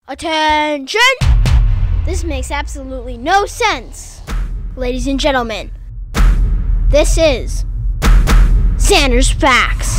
Attention! This makes absolutely no sense. Ladies and gentlemen, this is Zander's Facts.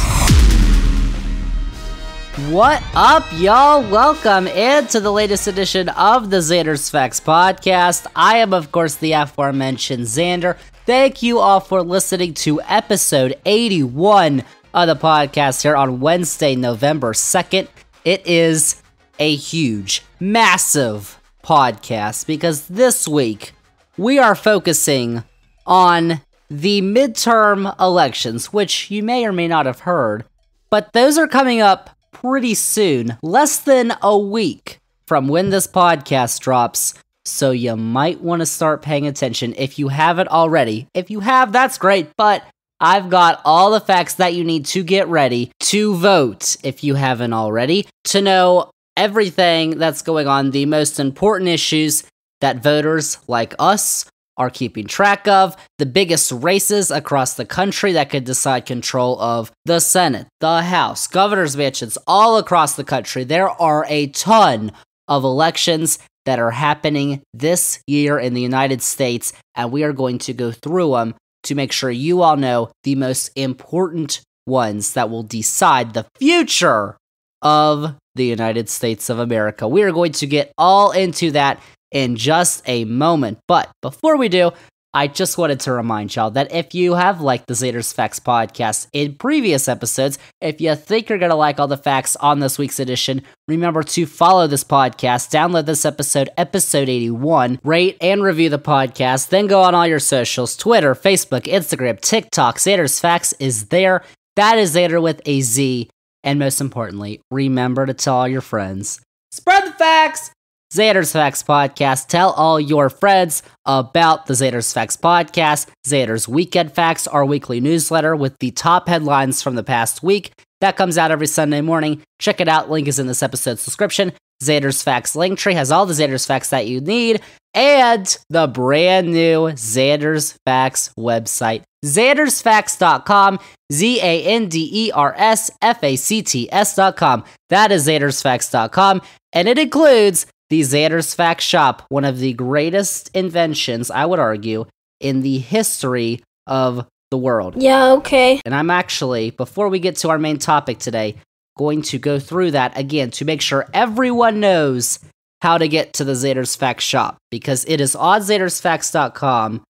What up, y'all? Welcome into the latest edition of the Zander's Facts podcast. I am, of course, the aforementioned Zander. Thank you all for listening to episode 81 of the podcast here on Wednesday, November 2nd. It is a huge, massive podcast because this week we are focusing on the midterm elections, which you may or may not have heard, but those are coming up pretty soon, less than a week from when this podcast drops, so you might want to start paying attention if you haven't already. If you have, that's great, but I've got all the facts that you need to get ready to vote if you haven't already, to know everything that's going on, the most important issues that voters like us are keeping track of, the biggest races across the country that could decide control of the Senate, the House, governor's mansions, all across the country. There are a ton of elections that are happening this year in the United States, and we are going to go through them to make sure you all know the most important ones that will decide the future of the United States of America. We are going to get all into that in just a moment. But before we do, I just wanted to remind y'all that if you have liked the Zander's Facts podcast in previous episodes, if you think you're going to like all the facts on this week's edition, remember to follow this podcast, download this episode 81, rate and review the podcast, then go on all your socials, Twitter, Facebook, Instagram, TikTok. Zander's Facts is there. That is Zander with a Z. And most importantly, remember to tell all your friends. Spread the facts! Zander's Facts Podcast. Tell all your friends about the Zander's Facts Podcast. Zander's Weekend Facts, our weekly newsletter with the top headlines from the past week. That comes out every Sunday morning. Check it out. Link is in this episode's description. Zander's Facts Linktree has all the Zander's Facts that you need. And the brand new Zander's Facts website. ZandersFacts.com. ZandersFacts.com. That is ZandersFacts.com. And it includes the Zander's Facts Shop, one of the greatest inventions, I would argue, in the history of the world. Yeah, okay. And I'm actually, before we get to our main topic today, going to go through that again to make sure everyone knows how to get to the Zander's Facts Shop, because it is on ZandersFacts.com,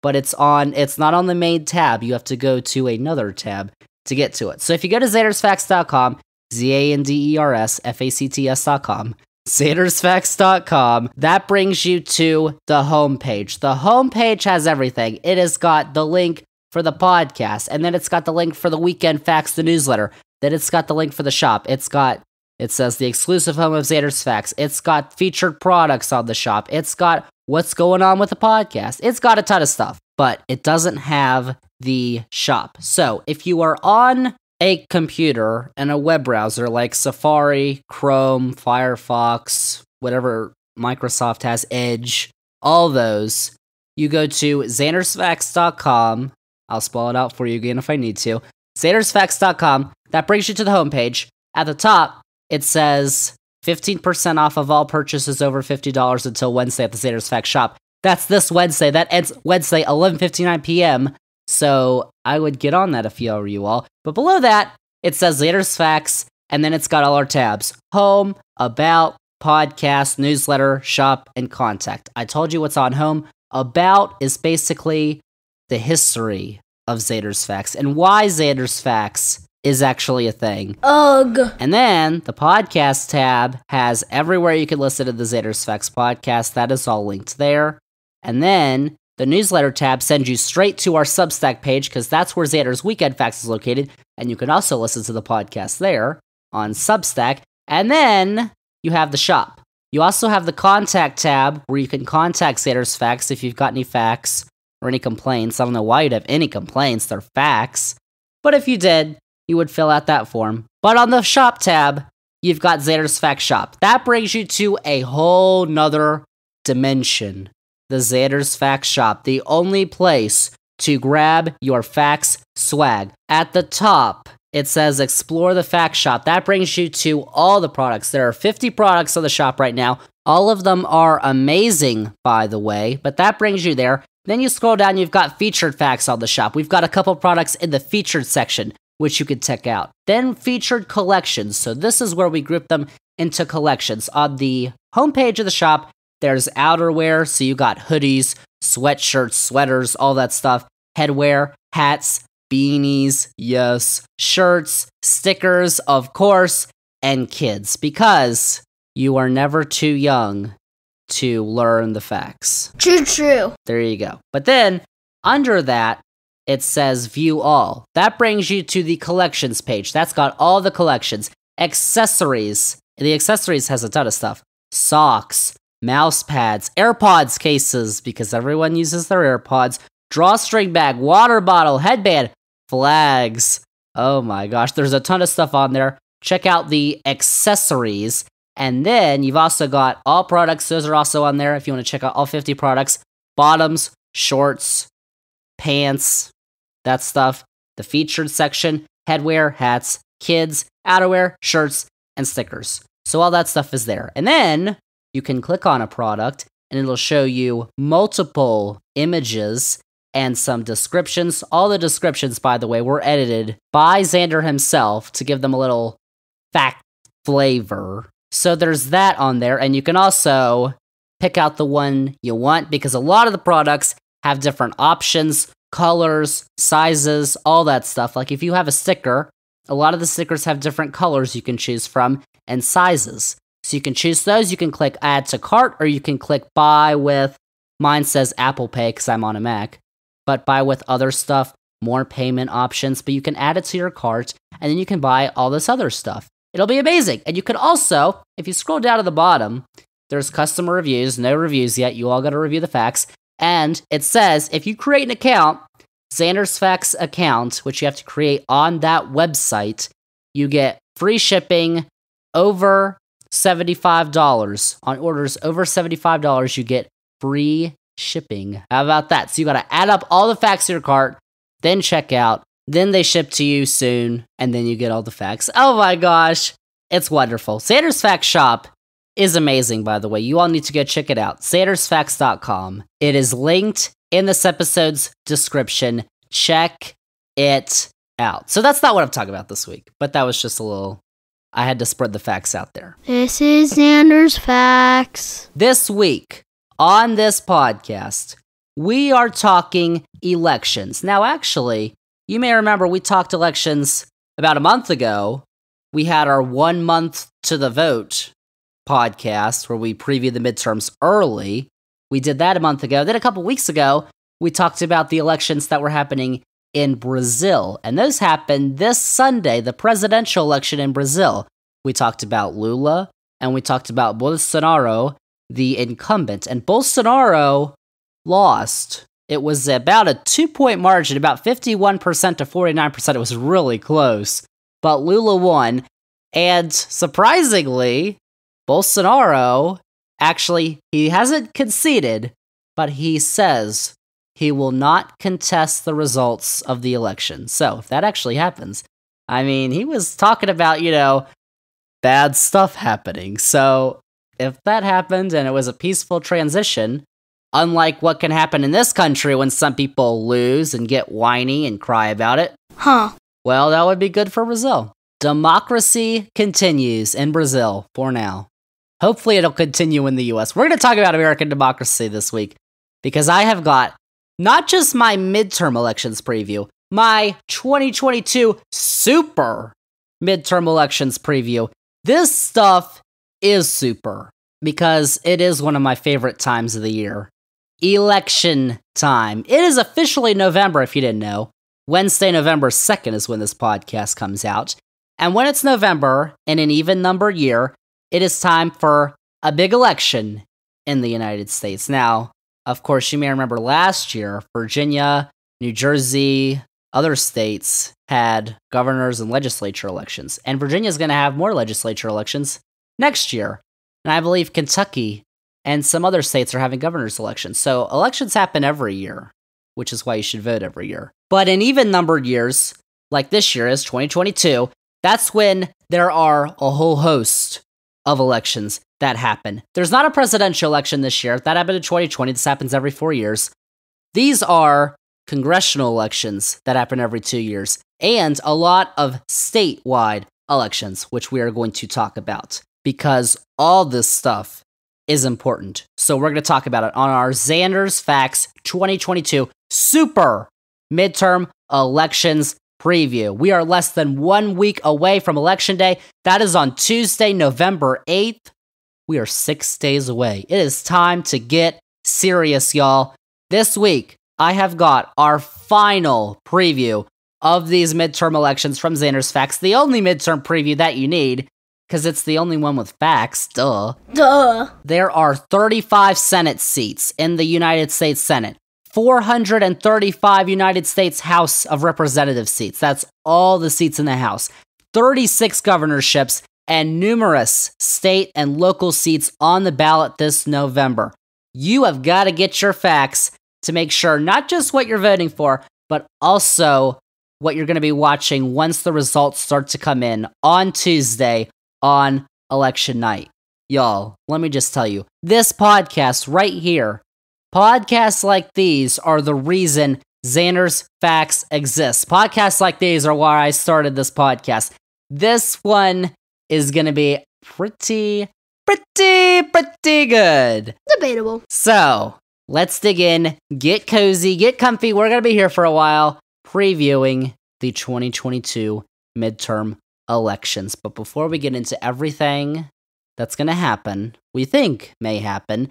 but it's not on the main tab. You have to go to another tab to get to it. So if you go to ZandersFacts.com, ZandersFacts.com, ZandersFacts.com, that brings you to the homepage. The homepage has everything. It has got the link for the podcast, and then it's got the link for the Weekend Facts, the newsletter. Then it's got the link for the shop. It says the exclusive home of Zander's Facts. It's got featured products on the shop. It's got what's going on with the podcast. It's got a ton of stuff, but it doesn't have the shop. So if you are on a computer and a web browser like Safari, Chrome, Firefox, whatever Microsoft has, Edge, all those, you go to ZandersFacts.com. I'll spell it out for you again if I need to. ZandersFacts.com. That brings you to the homepage. At the top, it says 15% off of all purchases over $50 until Wednesday at the Zander's Facts Shop. That's this Wednesday. That ends Wednesday, 11:59 p.m., so I would get on that if you were you all. But below that, it says Zander's Facts, and then it's got all our tabs. Home, About, Podcast, Newsletter, Shop, and Contact. I told you what's on Home. About is basically the history of Zander's Facts, and why Zander's Facts is actually a thing. Ugh. And then the Podcast tab has everywhere you can listen to the Zander's Facts podcast. That is all linked there. And then the newsletter tab sends you straight to our Substack page, because that's where Zander's Weekend Facts is located, and you can also listen to the podcast there on Substack. And then you have the shop. You also have the Contact tab, where you can contact Zander's Facts if you've got any facts or any complaints. I don't know why you'd have any complaints, they're facts. But if you did, you would fill out that form. But on the shop tab, you've got Zander's Facts Shop. That brings you to a whole nother dimension. The Zander's Facts Shop, the only place to grab your facts swag. At the top, it says explore the fact shop. That brings you to all the products. There are 50 products on the shop right now. All of them are amazing, by the way, but that brings you there. Then you scroll down, you've got featured facts on the shop. We've got a couple products in the featured section, which you can check out. Then featured collections. So this is where we group them into collections. On the homepage of the shop, there's outerwear. So you got hoodies, sweatshirts, sweaters, all that stuff. Headwear, hats, beanies, yes, shirts, stickers, of course, and kids. Because you are never too young to learn the facts. True. There you go. But then, under that, it says view all. That brings you to the collections page. That's got all the collections. Accessories. The accessories has a ton of stuff. Socks, mouse pads, AirPods cases, because everyone uses their AirPods, drawstring bag, water bottle, headband, flags. Oh my gosh, there's a ton of stuff on there. Check out the accessories. And then you've also got all products. Those are also on there if you want to check out all 50 products. Bottoms, shorts, pants, that stuff. The featured section, headwear, hats, kids, outerwear, shirts, and stickers. So all that stuff is there. And then you can click on a product and it'll show you multiple images and some descriptions. All the descriptions, by the way, were edited by Zander himself to give them a little fact flavor. So there's that on there, and you can also pick out the one you want because a lot of the products have different options, colors, sizes, all that stuff. Like if you have a sticker, a lot of the stickers have different colors you can choose from and sizes. So you can choose those, you can click add to cart, or you can click buy with, mine says Apple Pay because I'm on a Mac, but buy with other stuff, more payment options, but you can add it to your cart, and then you can buy all this other stuff. It'll be amazing. And you can also, if you scroll down to the bottom, there's customer reviews, no reviews yet. You all got to review the facts. And it says, if you create an account, Zander's Facts account, which you have to create on that website, you get free shipping over $75. On orders over $75, you get free shipping. How about that? So you got to add up all the facts to your cart, then check out. Then they ship to you soon, and then you get all the facts. Oh my gosh, it's wonderful. Zander's Facts Shop is amazing, by the way. You all need to go check it out. Zander'sFacts.com. It is linked in this episode's description. Check it out. So that's not what I'm talking about this week, but that was just a little... I had to spread the facts out there. This is Zander's Facts. This week, on this podcast, we are talking elections. Now, actually... you may remember we talked elections about a month ago. We had our 1 month to the vote podcast where we previewed the midterms early. We did that a month ago. Then a couple weeks ago, we talked about the elections that were happening in Brazil. And those happened this Sunday, the presidential election in Brazil. We talked about Lula and we talked about Bolsonaro, the incumbent. And Bolsonaro lost. It was about a 2-point margin, about 51% to 49%. It was really close. But Lula won. And surprisingly, Bolsonaro, actually, he hasn't conceded, but he says he will not contest the results of the election. So if that actually happens, I mean, he was talking about, bad stuff happening. So if that happened and it was a peaceful transition, unlike what can happen in this country when some people lose and get whiny and cry about it. Well, that would be good for Brazil. Democracy continues in Brazil for now. Hopefully it'll continue in the US. We're going to talk about American democracy this week because I have got not just my midterm elections preview, my 2022 super midterm elections preview. This stuff is super because it is one of my favorite times of the year. Election time. It is officially November, if you didn't know. Wednesday, November 2nd is when this podcast comes out. And when it's November, in an even-numbered year, it is time for a big election in the United States. Now, of course, you may remember last year, Virginia, New Jersey, other states had governors and legislature elections. And Virginia is going to have more legislature elections next year. And I believe Kentucky and some other states are having governor's elections. So elections happen every year, which is why you should vote every year. But in even-numbered years, like this year is 2022, that's when there are a whole host of elections that happen. There's not a presidential election this year. That happened in 2020. This happens every 4 years. These are congressional elections that happen every 2 years, and a lot of statewide elections, which we are going to talk about, because all this stuff is important. So we're going to talk about it on our Zander's Facts 2022 Super Midterm Elections Preview. We are less than 1 week away from Election Day. That is on Tuesday, November 8th. We are 6 days away. It is time to get serious, y'all. This week, I have got our final preview of these midterm elections from Zander's Facts, the only midterm preview that you need, because it's the only one with facts, duh. There are 35 Senate seats in the United States Senate, 435 United States House of Representatives seats, that's all the seats in the House, 36 governorships, and numerous state and local seats on the ballot this November. You have got to get your facts to make sure not just what you're voting for, but also what you're going to be watching once the results start to come in on Tuesday on election night. Y'all, let me just tell you, this podcast right here, podcasts like these are the reason Zander's Facts exists. Podcasts like these are why I started this podcast. This one is going to be pretty good. Debatable. So, let's dig in, get cozy, get comfy. We're going to be here for a while previewing the 2022 midterm elections. But before we get into everything that's going to happen, we think may happen,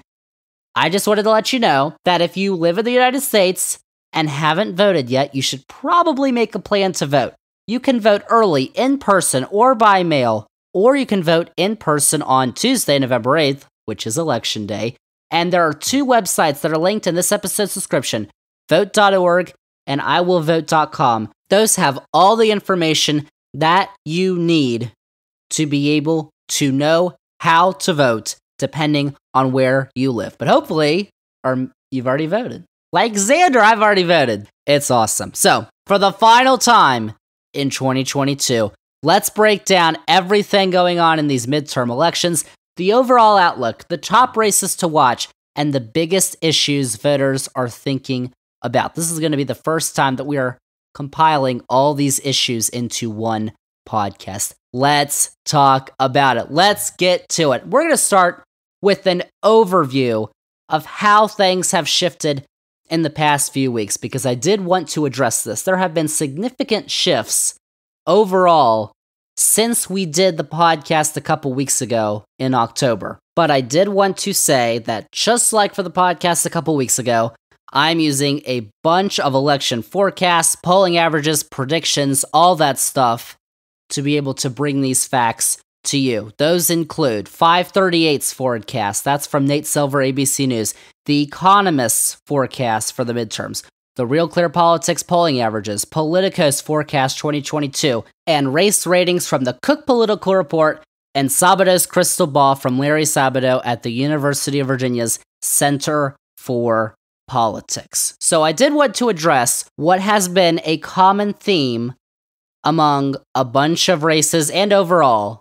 I just wanted to let you know that if you live in the United States and haven't voted yet, you should probably make a plan to vote. You can vote early, in person, or by mail, or you can vote in person on Tuesday, November 8th, which is Election Day. And there are 2 websites that are linked in this episode's description, vote.org and iwillvote.com. Those have all the information that you need to be able to know how to vote depending on where you live. But hopefully, you've already voted. Like Zander, I've already voted. It's awesome. So, for the final time in 2022, let's break down everything going on in these midterm elections, the overall outlook, the top races to watch, and the biggest issues voters are thinking about. This is going to be the first time that we are compiling all these issues into one podcast. Let's talk about it. Let's get to it. We're going to start with an overview of how things have shifted in the past few weeks, because I did want to address this. There have been significant shifts overall since we did the podcast a couple weeks ago in October. But I did want to say that just like for the podcast a couple weeks ago, I'm using a bunch of election forecasts, polling averages, predictions, all that stuff to be able to bring these facts to you. Those include 538's forecast, that's from Nate Silver, ABC News, The Economist's forecast for the midterms, the Real Clear Politics polling averages, Politico's forecast 2022, and race ratings from the Cook Political Report and Sabato's crystal ball from Larry Sabato at the University of Virginia's Center for Politics. So I did want to address what has been a common theme among a bunch of races and overall,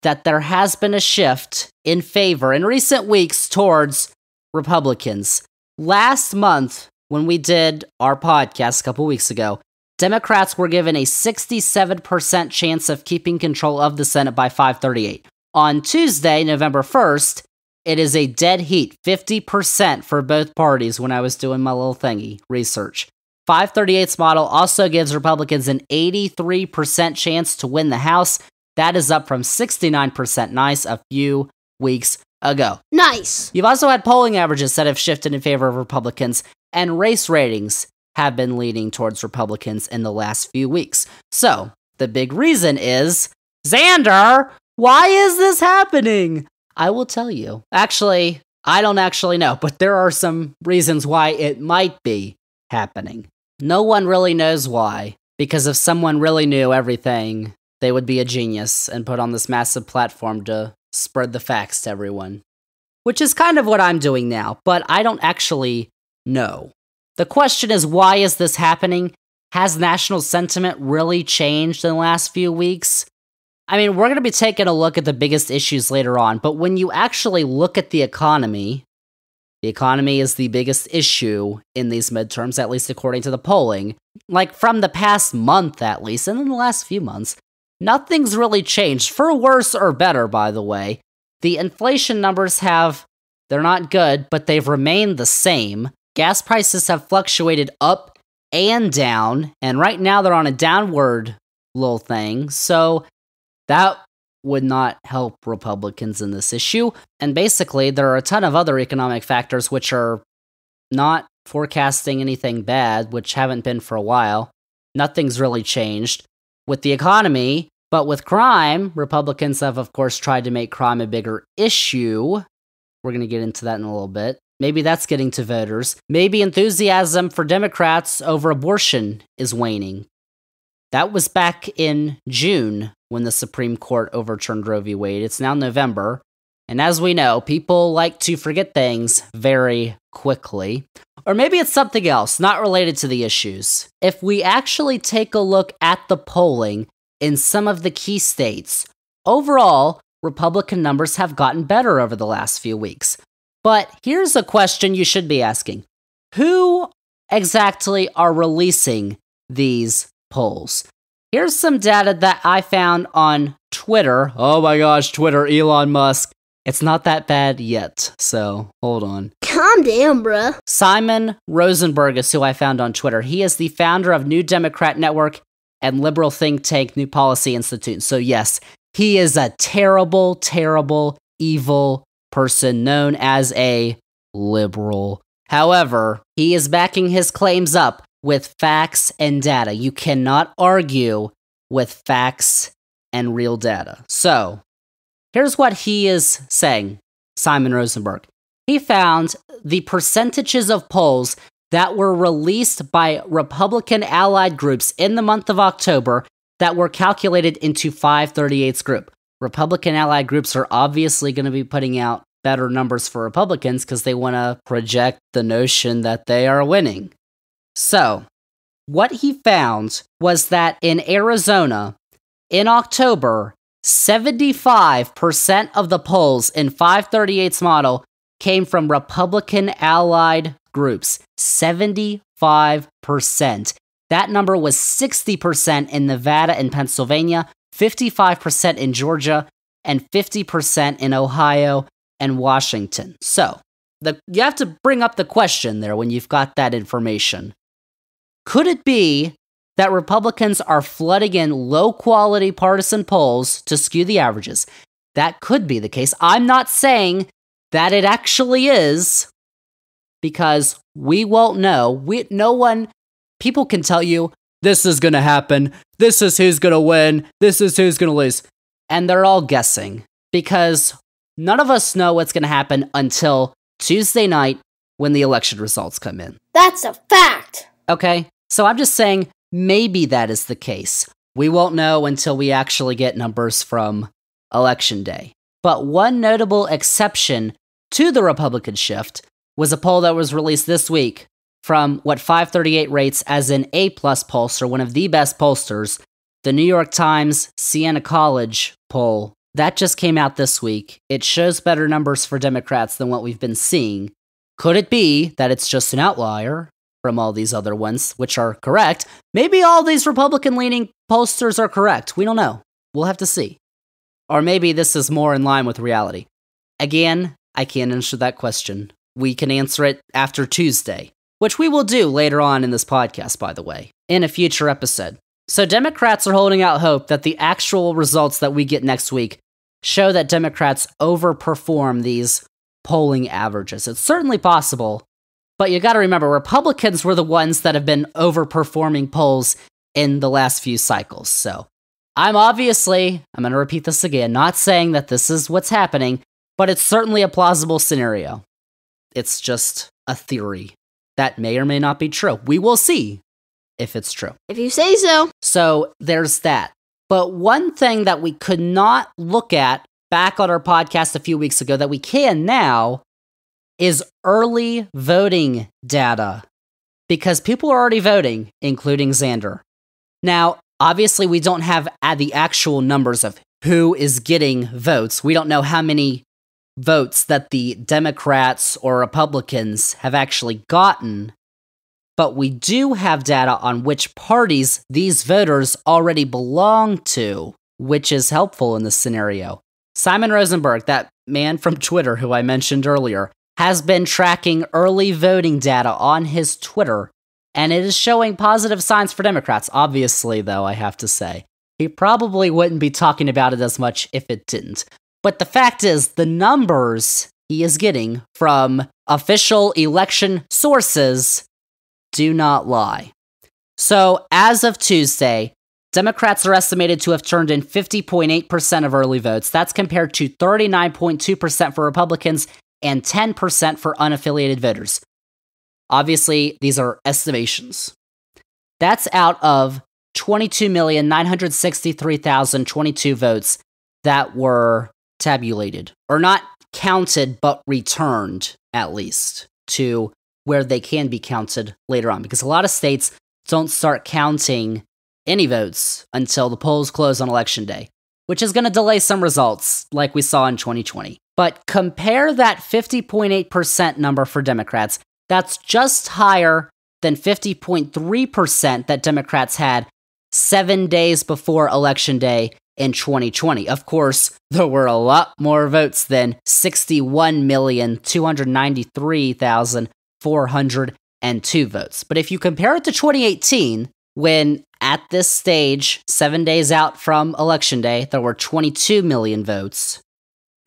that there has been a shift in favor in recent weeks towards Republicans. Last month, when we did our podcast a couple weeks ago, Democrats were given a 67% chance of keeping control of the Senate by 538. On Tuesday, November 1st, it is a dead heat, 50% for both parties when I was doing my little thingy research. 538's model also gives Republicans an 83% chance to win the House. That is up from 69% nice a few weeks ago. Nice. You've also had polling averages that have shifted in favor of Republicans, and race ratings have been leaning towards Republicans in the last few weeks. So, the big reason is, Zander, why is this happening? I will tell you. Actually, I don't actually know, but there are some reasons why it might be happening. No one really knows why, because if someone really knew everything, they would be a genius and put on this massive platform to spread the facts to everyone. Which is kind of what I'm doing now, but I don't actually know. The question is, why is this happening? Has national sentiment really changed in the last few weeks? I mean, we're going to be taking a look at the biggest issues later on, but when you actually look at the economy is the biggest issue in these midterms, at least according to the polling. Like, from the past month, at least, and in the last few months, nothing's really changed, for worse or better, by the way. The inflation numbers they're not good, but they've remained the same. Gas prices have fluctuated up and down, and right now they're on a downward little thing, so that would not help Republicans in this issue. And basically, there are a ton of other economic factors which are not forecasting anything bad, which haven't been for a while. Nothing's really changed with the economy, but with crime, Republicans have, of course, tried to make crime a bigger issue. We're going to get into that in a little bit. Maybe that's getting to voters. Maybe enthusiasm for Democrats over abortion is waning. That was back in June when the Supreme Court overturned Roe v. Wade. It's now November. And as we know, people like to forget things very quickly. Or maybe it's something else, not related to the issues. If we actually take a look at the polling in some of the key states, overall, Republican numbers have gotten better over the last few weeks. But here's a question you should be asking. Who exactly are releasing these polls? Here's some data that I found on Twitter. Oh my gosh, Twitter, Elon Musk. It's not that bad yet, so hold on. Calm down, bruh. Simon Rosenberg is who I found on Twitter. He is the founder of New Democrat Network and liberal think tank New Policy Institute. So yes, he is a terrible, terrible, evil person known as a liberal. However, he is backing his claims up with facts and data. You cannot argue with facts and real data. So, here's what he is saying, Simon Rosenberg. He found the percentages of polls that were released by Republican allied groups in the month of October that were calculated into 538's group. Republican allied groups are obviously going to be putting out better numbers for Republicans because they want to project the notion that they are winning. So, what he found was that in Arizona, in October, 75% of the polls in 538's model came from Republican allied groups. 75%. That number was 60% in Nevada and Pennsylvania, 55% in Georgia, and 50% in Ohio and Washington. So, you have to bring up the question there when you've got that information. Could it be that Republicans are flooding in low-quality partisan polls to skew the averages? That could be the case. I'm not saying that it actually is, because we won't know. People can tell you, this is going to happen, this is who's going to win, this is who's going to lose. And they're all guessing, because none of us know what's going to happen until Tuesday night when the election results come in. That's a fact. Okay, so I'm just saying, maybe that is the case. We won't know until we actually get numbers from Election Day. But one notable exception to the Republican shift was a poll that was released this week from what 538 rates as an A-plus pollster, one of the best pollsters, the New York Times Siena College poll. That just came out this week. It shows better numbers for Democrats than what we've been seeing. Could it be that it's just an outlier from all these other ones, which are correct? Maybe all these Republican-leaning pollsters are correct. We don't know. We'll have to see. Or maybe this is more in line with reality. Again, I can't answer that question. We can answer it after Tuesday, which we will do later on in this podcast, by the way, in a future episode. So Democrats are holding out hope that the actual results that we get next week show that Democrats overperform these polling averages. It's certainly possible, but you gotta remember, Republicans were the ones that have been overperforming polls in the last few cycles. So I'm gonna repeat this again, not saying that this is what's happening, but it's certainly a plausible scenario. It's just a theory that may or may not be true. We will see if it's true. If you say so. So there's that. But one thing that we could not look at back on our podcast a few weeks ago that we can now is early voting data. because people are already voting, including Zander. Now, obviously, we don't have the actual numbers of who is getting votes. We don't know how many votes that the Democrats or Republicans have actually gotten, but we do have data on which parties these voters already belong to, which is helpful in this scenario. Simon Rosenberg, that man from Twitter who I mentioned earlier, has been tracking early voting data on his Twitter, and it is showing positive signs for Democrats. Obviously, though, I have to say, he probably wouldn't be talking about it as much if it didn't. But the fact is, the numbers he is getting from official election sources do not lie. So, as of Tuesday, Democrats are estimated to have turned in 50.8% of early votes. That's compared to 39.2% for Republicans and 10% for unaffiliated voters. Obviously, these are estimations. That's out of 22,963,022 votes that were tabulated, or not counted, but returned, at least, to where they can be counted later on. Because a lot of states don't start counting any votes until the polls close on Election Day, which is going to delay some results, like we saw in 2020. But compare that 50.8% number for Democrats. That's just higher than 50.3% that Democrats had 7 days before Election Day in 2020. Of course, there were a lot more votes than 61,293,402 votes. But if you compare it to 2018, when at this stage, 7 days out from Election Day, there were 22 million votes,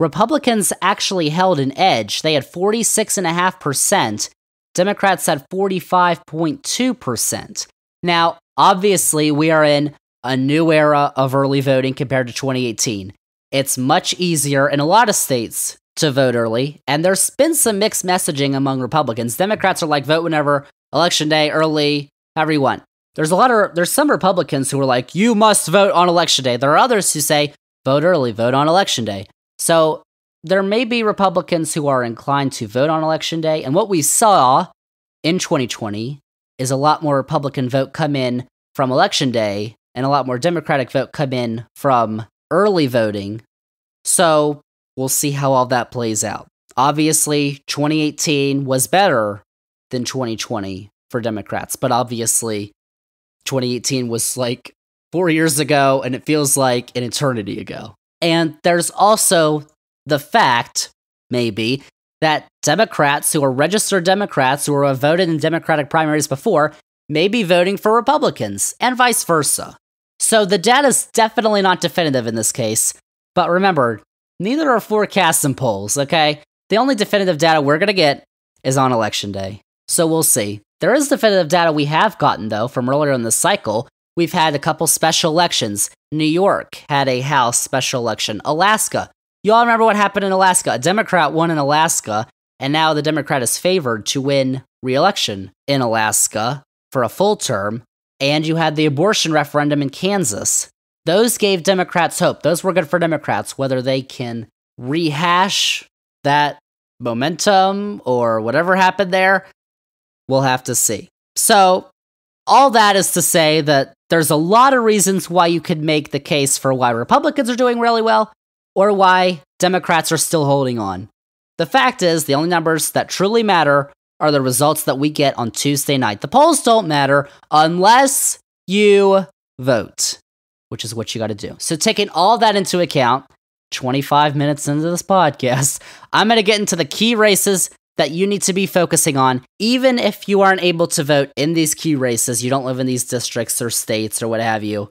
Republicans actually held an edge. They had 46.5%. Democrats had 45.2%. Now, obviously, we are in a new era of early voting compared to 2018. It's much easier in a lot of states to vote early, and there's been some mixed messaging among Republicans. Democrats are like, vote whenever, Election Day, early, however you want. There's some Republicans who are like, you must vote on Election Day. There are others who say, vote early, vote on Election Day. So there may be Republicans who are inclined to vote on Election Day, and what we saw in 2020 is a lot more Republican vote come in from Election Day, and a lot more Democratic vote come in from early voting. So we'll see how all that plays out. Obviously, 2018 was better than 2020 for Democrats, but obviously 2018 was like 4 years ago, and it feels like an eternity ago. And there's also the fact, maybe, that Democrats who are registered Democrats who have voted in Democratic primaries before may be voting for Republicans, and vice versa. So the data is definitely not definitive in this case, but remember, neither are forecasts and polls, okay? The only definitive data we're going to get is on Election Day. So we'll see. There is definitive data we have gotten, though, from earlier in the cycle. We've had a couple special elections. New York had a House special election. Alaska. You all remember what happened in Alaska? A Democrat won in Alaska, and now the Democrat is favored to win re-election in Alaska for a full term. And you had the abortion referendum in Kansas. Those gave Democrats hope. Those were good for Democrats. Whether they can rehash that momentum or whatever happened there, we'll have to see. So, all that is to say that there's a lot of reasons why you could make the case for why Republicans are doing really well, or why Democrats are still holding on. The fact is, the only numbers that truly matter are the results that we get on Tuesday night. The polls don't matter unless you vote, which is what you got to do. So taking all that into account, 25 minutes into this podcast, I'm going to get into the key races that you need to be focusing on, even if you aren't able to vote in these key races, you don't live in these districts or states or what have you.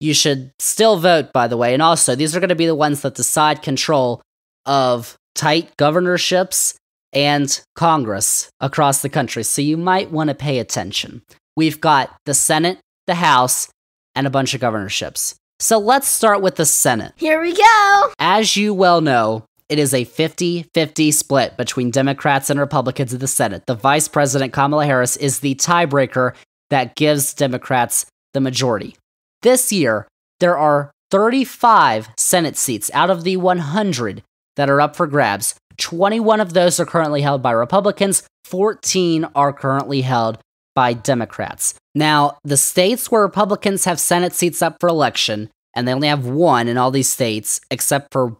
You should still vote, by the way. And also, these are going to be the ones that decide control of tight governorships and Congress across the country. So you might want to pay attention. We've got the Senate, the House, and a bunch of governorships. So let's start with the Senate. Here we go. As you well know, it is a 50-50 split between Democrats and Republicans in the Senate. The Vice President, Kamala Harris, is the tiebreaker that gives Democrats the majority. This year, there are 35 Senate seats out of the 100 that are up for grabs. 21 of those are currently held by Republicans, 14 are currently held by Democrats. Now, the states where Republicans have Senate seats up for election, and they only have one in all these states, except for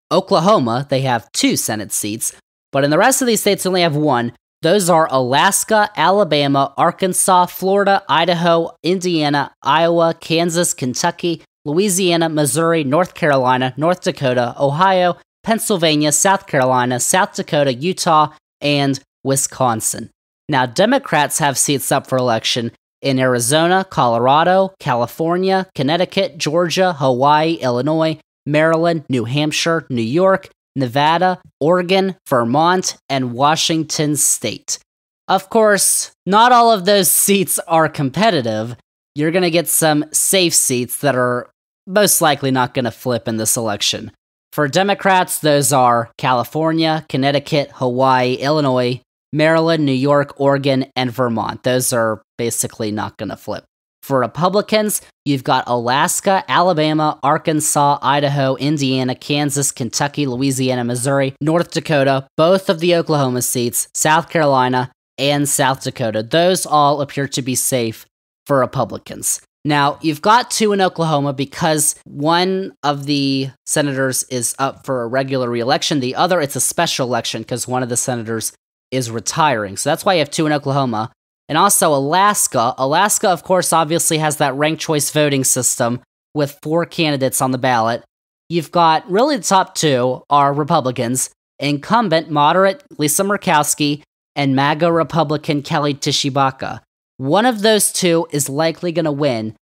Oklahoma, they have 2 Senate seats, but in the rest of these states, they only have one. Those are Alaska, Alabama, Arkansas, Florida, Idaho, Indiana, Iowa, Kansas, Kentucky, Louisiana, Missouri, North Carolina, North Dakota, Ohio, Pennsylvania, South Carolina, South Dakota, Utah, and Wisconsin. Now, Democrats have seats up for election in Arizona, Colorado, California, Connecticut, Georgia, Hawaii, Illinois, Maryland, New Hampshire, New York, Nevada, Oregon, Vermont, and Washington State. Of course, not all of those seats are competitive. You're going to get some safe seats that are most likely not going to flip in this election. For Democrats, those are California, Connecticut, Hawaii, Illinois, Maryland, New York, Oregon, and Vermont. Those are basically not going to flip. For Republicans, you've got Alaska, Alabama, Arkansas, Idaho, Indiana, Kansas, Kentucky, Louisiana, Missouri, North Dakota, both of the Oklahoma seats, South Carolina, and South Dakota. Those all appear to be safe for Republicans. Now, you've got 2 in Oklahoma because one of the senators is up for a regular re-election. The other, it's a special election because one of the senators is retiring. So that's why you have 2 in Oklahoma. And also Alaska. Alaska, of course, obviously has that ranked choice voting system with 4 candidates on the ballot. You've got, really the top 2 are Republicans, incumbent moderate Lisa Murkowski and MAGA Republican Kelly Tshibaka. One of those 2 is likely going to win,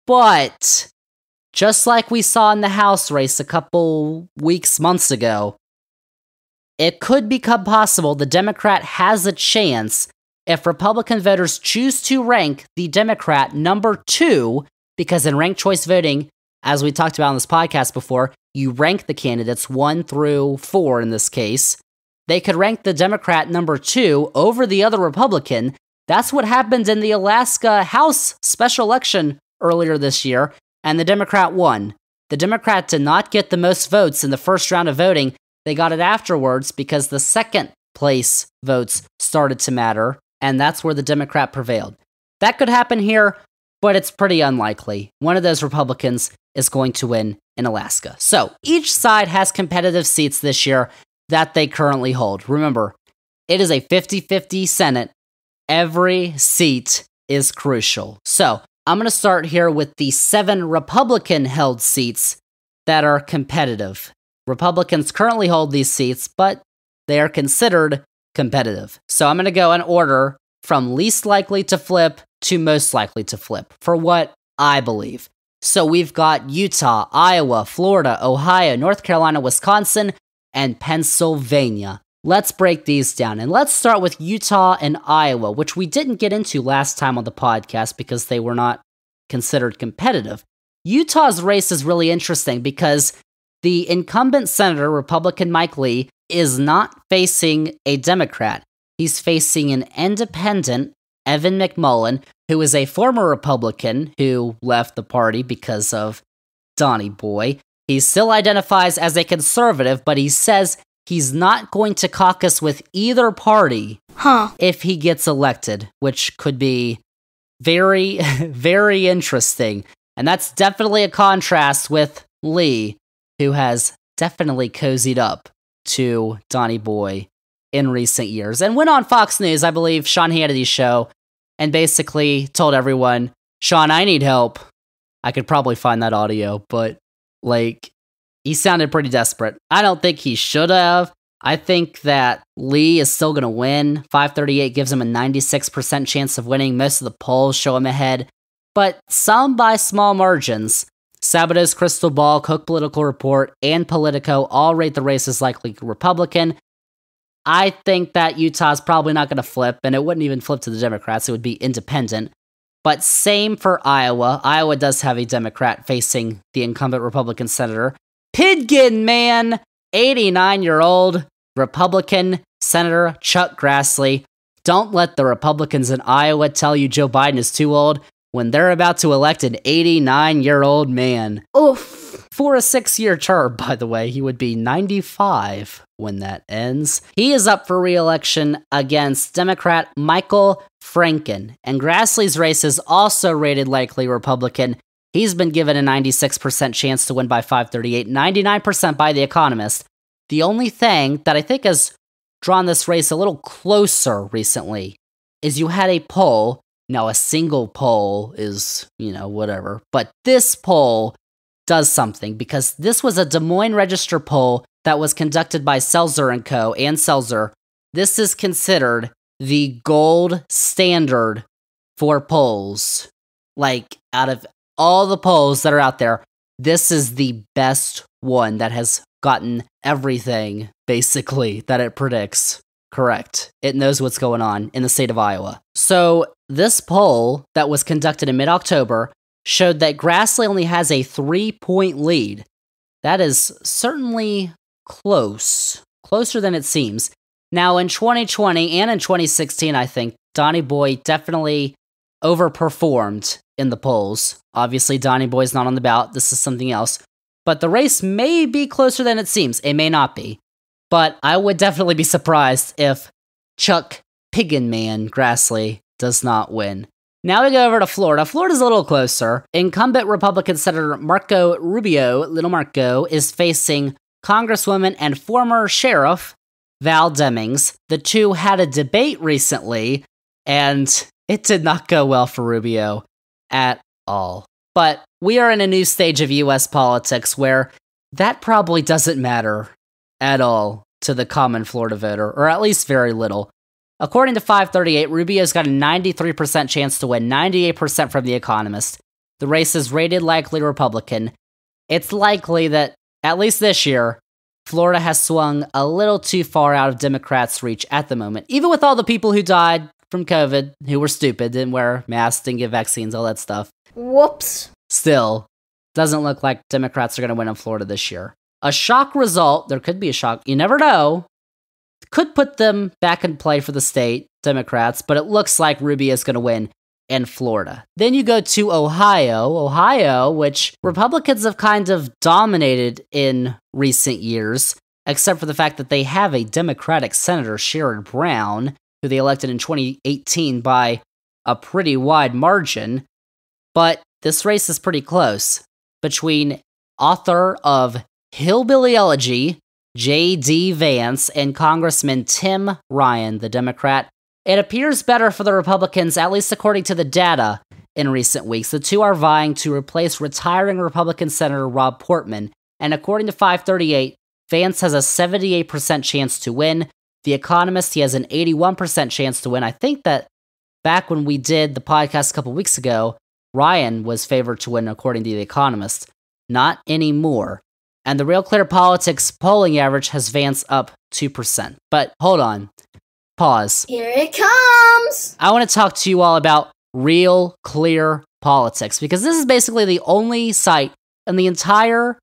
but just like we saw in the House race a couple weeks, months ago, it could become possible the Democrat has a chance if Republican voters choose to rank the Democrat number 2, because in ranked choice voting, as we talked about on this podcast before, you rank the candidates 1 through 4 in this case. They could rank the Democrat number 2 over the other Republican. That's what happened in the Alaska House special election earlier this year, and the Democrat won. The Democrat did not get the most votes in the first round of voting. They got it afterwards because the second place votes started to matter, and that's where the Democrat prevailed. That could happen here, but it's pretty unlikely. One of those Republicans is going to win in Alaska. So, each side has competitive seats this year that they currently hold. Remember, it is a 50-50 Senate. Every seat is crucial. So, I'm going to start here with the 7 Republican-held seats that are competitive. Republicans currently hold these seats, but they are considered competitive. So I'm going to go in order from least likely to flip to most likely to flip, for what I believe. So we've got Utah, Iowa, Florida, Ohio, North Carolina, Wisconsin, and Pennsylvania. Let's break these down, and let's start with Utah and Iowa, which we didn't get into last time on the podcast because they were not considered competitive. Utah's race is really interesting because the incumbent senator, Republican Mike Lee, is not facing a Democrat. He's facing an independent, Evan McMullin, who is a former Republican who left the party because of Donnie Boy. He still identifies as a conservative, but he says he's not going to caucus with either party if he gets elected, which could be very, very interesting. And that's definitely a contrast with Lee, who has definitely cozied up to Donnie Boy in recent years, and went on Fox News, I believe, Sean Hannity's show, and basically told everyone, Sean, I need help. I could probably find that audio, but, he sounded pretty desperate. I don't think he should have. I think that Lee is still going to win. 538 gives him a 96% chance of winning. Most of the polls show him ahead, but some by small margins. Sabato's Crystal Ball, Cook Political Report, and Politico all rate the race as likely Republican. I think that Utah's probably not going to flip, and it wouldn't even flip to the Democrats. It would be independent. But same for Iowa. Iowa does have a Democrat facing the incumbent Republican senator. Pidgin, man! 89-year-old Republican Senator Chuck Grassley. Don't let the Republicans in Iowa tell you Joe Biden is too old when they're about to elect an 89-year-old man. Oof. for a 6-year term, by the way. He would be 95 when that ends. He is up for re-election against Democrat Michael Franken. And Grassley's race is also rated likely Republican. He's been given a 96% chance to win by 538, 99% by The Economist. The only thing that I think has drawn this race a little closer recently is you had a poll. Now, a single poll is, whatever. But this poll does something, because this was a Des Moines Register poll that was conducted by Selzer & Co. and Selzer. This is considered the gold standard for polls. Like, out of all the polls that are out there, this is the best one that has gotten everything, basically, that it predicts correct. It knows what's going on in the state of Iowa. So, this poll that was conducted in mid-October showed that Grassley only has a 3-point lead. That is certainly close. Closer than it seems. Now, in 2020 and in 2016, I think, Donnie Boy definitely overperformed in the polls. Obviously, Donnie Boy's not on the ballot. This is something else. But the race may be closer than it seems. It may not be. But I would definitely be surprised if Chuck Pigginman Grassley does not win. Now we go over to Florida. Florida's a little closer. Incumbent Republican Senator Marco Rubio, Little Marco, is facing Congresswoman and former Sheriff Val Demings. The two had a debate recently, and it did not go well for Rubio at all. But we are in a new stage of U.S. politics where that probably doesn't matter at all to the common Florida voter, or at least very little. According to 538, Rubio's got a 93% chance to win, 98% from The Economist. The race is rated likely Republican. It's likely that, at least this year, Florida has swung a little too far out of Democrats' reach at the moment. Even with all the people who died from COVID, who were stupid, didn't wear masks, didn't get vaccines, all that stuff. Whoops. Still, doesn't look like Democrats are going to win in Florida this year. A shock result, there could be a shock, you never know, could put them back in play for the state, Democrats, but it looks like Rubio is going to win in Florida. Then you go to Ohio, which Republicans have kind of dominated in recent years, except for the fact that they have a Democratic Senator, Sherrod Brown, who they elected in 2018 by a pretty wide margin. But this race is pretty close between author of Hillbilly Elegy, J.D. Vance, and Congressman Tim Ryan, the Democrat. It appears better for the Republicans, at least according to the data in recent weeks. The two are vying to replace retiring Republican Senator Rob Portman, and according to 538, Vance has a 78% chance to win. The Economist, he has an 81% chance to win. I think that back when we did the podcast a couple weeks ago, Ryan was favored to win according to The Economist. Not anymore. And the Real Clear Politics polling average has Vance up 2%. But hold on. Pause. Here it comes! I want to talk to you all about Real Clear Politics, because this is basically the only site in the entire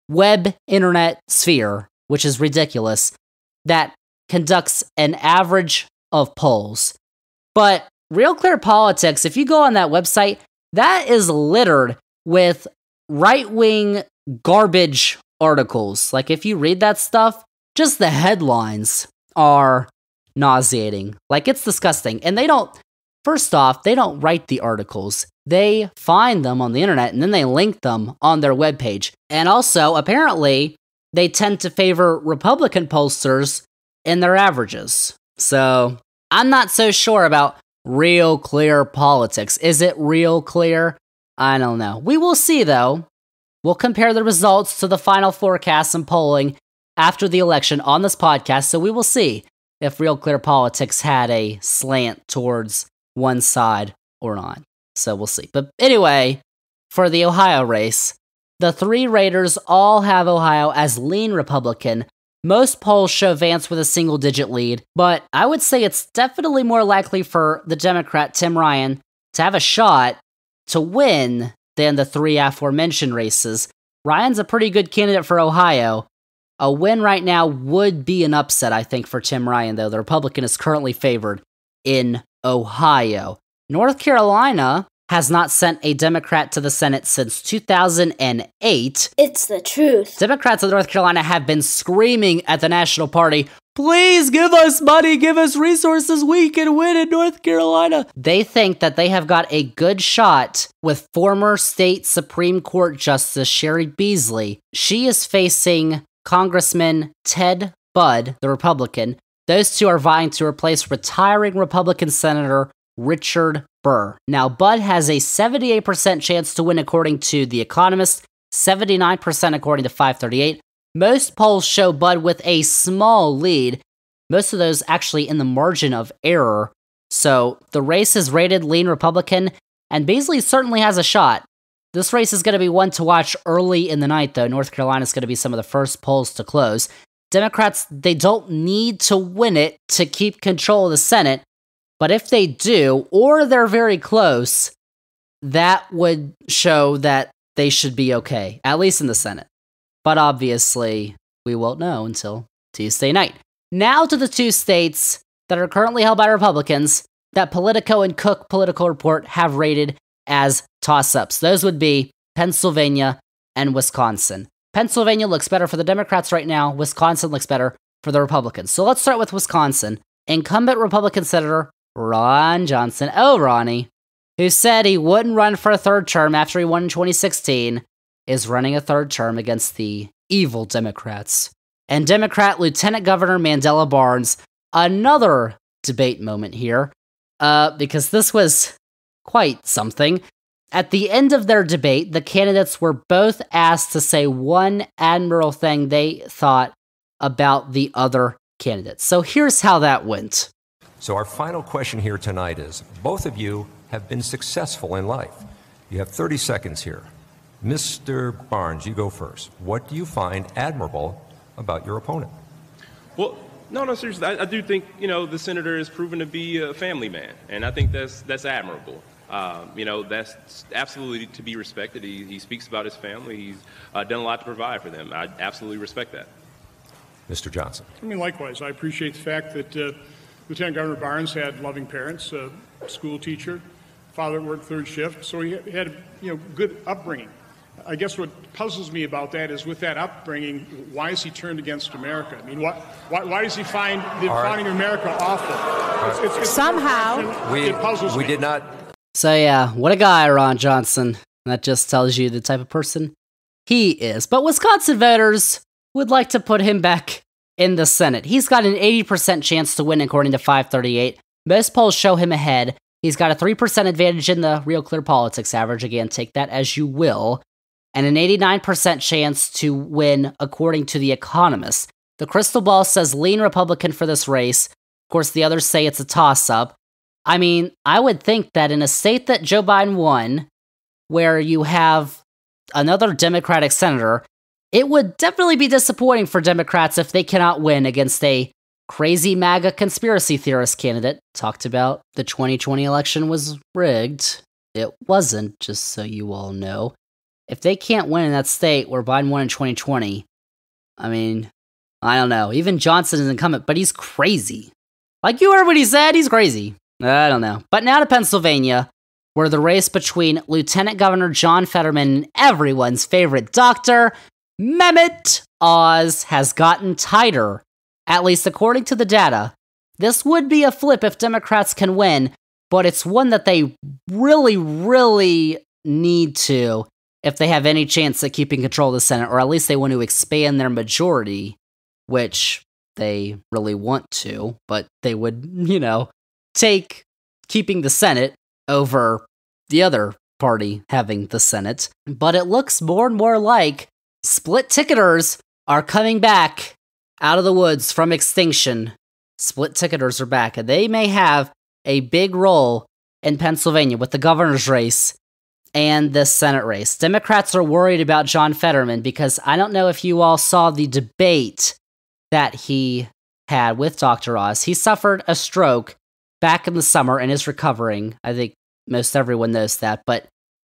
web internet sphere, which is ridiculous, that conducts an average of polls. But Real Clear Politics, if you go on that website, that is littered with right-wing garbage articles. Like, if you read that stuff, just the headlines are nauseating. Like, it's disgusting. And first off, they don't write the articles. They find them on the internet and then they link them on their webpage. And also, apparently, they tend to favor Republican pollsters in their averages. So, I'm not so sure about Real Clear Politics. Is it real clear? I don't know. We will see, though. We'll compare the results to the final forecasts and polling after the election on this podcast, so we will see if Real Clear Politics had a slant towards one side or not. So we'll see. But anyway, for the Ohio race, the three raters all have Ohio as lean Republican. Most polls show Vance with a single-digit lead, but I would say it's definitely more likely for the Democrat Tim Ryan to have a shot to win than the three aforementioned races. Ryan's a pretty good candidate for Ohio. A win right now would be an upset, I think, for Tim Ryan, though. The Republican is currently favored in Ohio. North Carolina, has not sent a Democrat to the Senate since 2008. It's the truth. Democrats in North Carolina have been screaming at the National Party, please give us money, give us resources, we can win in North Carolina. They think that they have got a good shot with former state Supreme Court Justice Sherry Beasley. She is facing Congressman Ted Budd, the Republican. Those two are vying to replace retiring Republican Senator Richard Burr. Now, Budd has a 78% chance to win according to The Economist, 79% according to 538. Most polls show Budd with a small lead, most of those actually in the margin of error. So the race is rated lean Republican, and Beasley certainly has a shot. This race is going to be one to watch early in the night, though. North Carolina is going to be some of the first polls to close. Democrats, they don't need to win it to keep control of the Senate, but if they do, or they're very close, that would show that they should be okay, at least in the Senate. But obviously, we won't know until Tuesday night. Now to the two states that are currently held by Republicans that Politico and Cook Political Report have rated as toss-ups. Those would be Pennsylvania and Wisconsin. Pennsylvania looks better for the Democrats right now. Wisconsin looks better for the Republicans. So let's start with Wisconsin. Incumbent Republican Senator Ron Johnson, oh Ronnie, who said he wouldn't run for a third term after he won in 2016, is running a third term against the evil Democrats. And Democrat Lieutenant Governor Mandela Barnes, another debate moment here, because this was quite something. At the end of their debate, the candidates were both asked to say one admirable thing they thought about the other candidates. So here's how that went. So our final question here tonight is, both of you have been successful in life. You have 30 seconds here. Mr. Barnes, you go first. What do you find admirable about your opponent? Well, no, seriously. I do think, the senator has proven to be a family man, and I think that's admirable. That's absolutely to be respected. He speaks about his family. He's done a lot to provide for them. I absolutely respect that. Mr. Johnson. Likewise, I appreciate the fact that Lieutenant Governor Barnes had loving parents, a school teacher, father that worked third shift, so he had good upbringing. I guess what puzzles me about that is, with that upbringing, why is he turned against America? I mean, why does he find the founding of America awful? It's somehow it puzzles me. We did not. So yeah, what a guy, Ron Johnson. That just tells you the type of person he is. But Wisconsin voters would like to put him back in the Senate. He's got an 80% chance to win according to 538. Most polls show him ahead. He's got a 3% advantage in the Real Clear Politics average. Again, take that as you will. And an 89% chance to win according to The Economist. The crystal ball says lean Republican for this race. Of course, the others say it's a toss-up. I mean, I would think that in a state that Joe Biden won, where you have another Democratic senator, it would definitely be disappointing for Democrats if they cannot win against a crazy MAGA conspiracy theorist candidate. Talked about the 2020 election was rigged. It wasn't, just so you all know. If they can't win in that state where Biden won in 2020, I mean, I don't know. Even Johnson is incumbent, but he's crazy. Like, you heard what he said, he's crazy. I don't know. But now to Pennsylvania, where the race between Lieutenant Governor John Fetterman and everyone's favorite doctor, Mehmet Oz, has gotten tighter, at least according to the data. This would be a flip if Democrats can win, but it's one that they really, really need to if they have any chance at keeping control of the Senate, or at least they want to expand their majority, which they really want to, but they would, take keeping the Senate over the other party having the Senate. But it looks more and more like split ticketers are coming back out of the woods from extinction. Split ticketers are back, and they may have a big role in Pennsylvania with the governor's race and the Senate race. Democrats are worried about John Fetterman because I don't know if you all saw the debate that he had with Dr. Oz. He suffered a stroke back in the summer and is recovering. I think most everyone knows that, but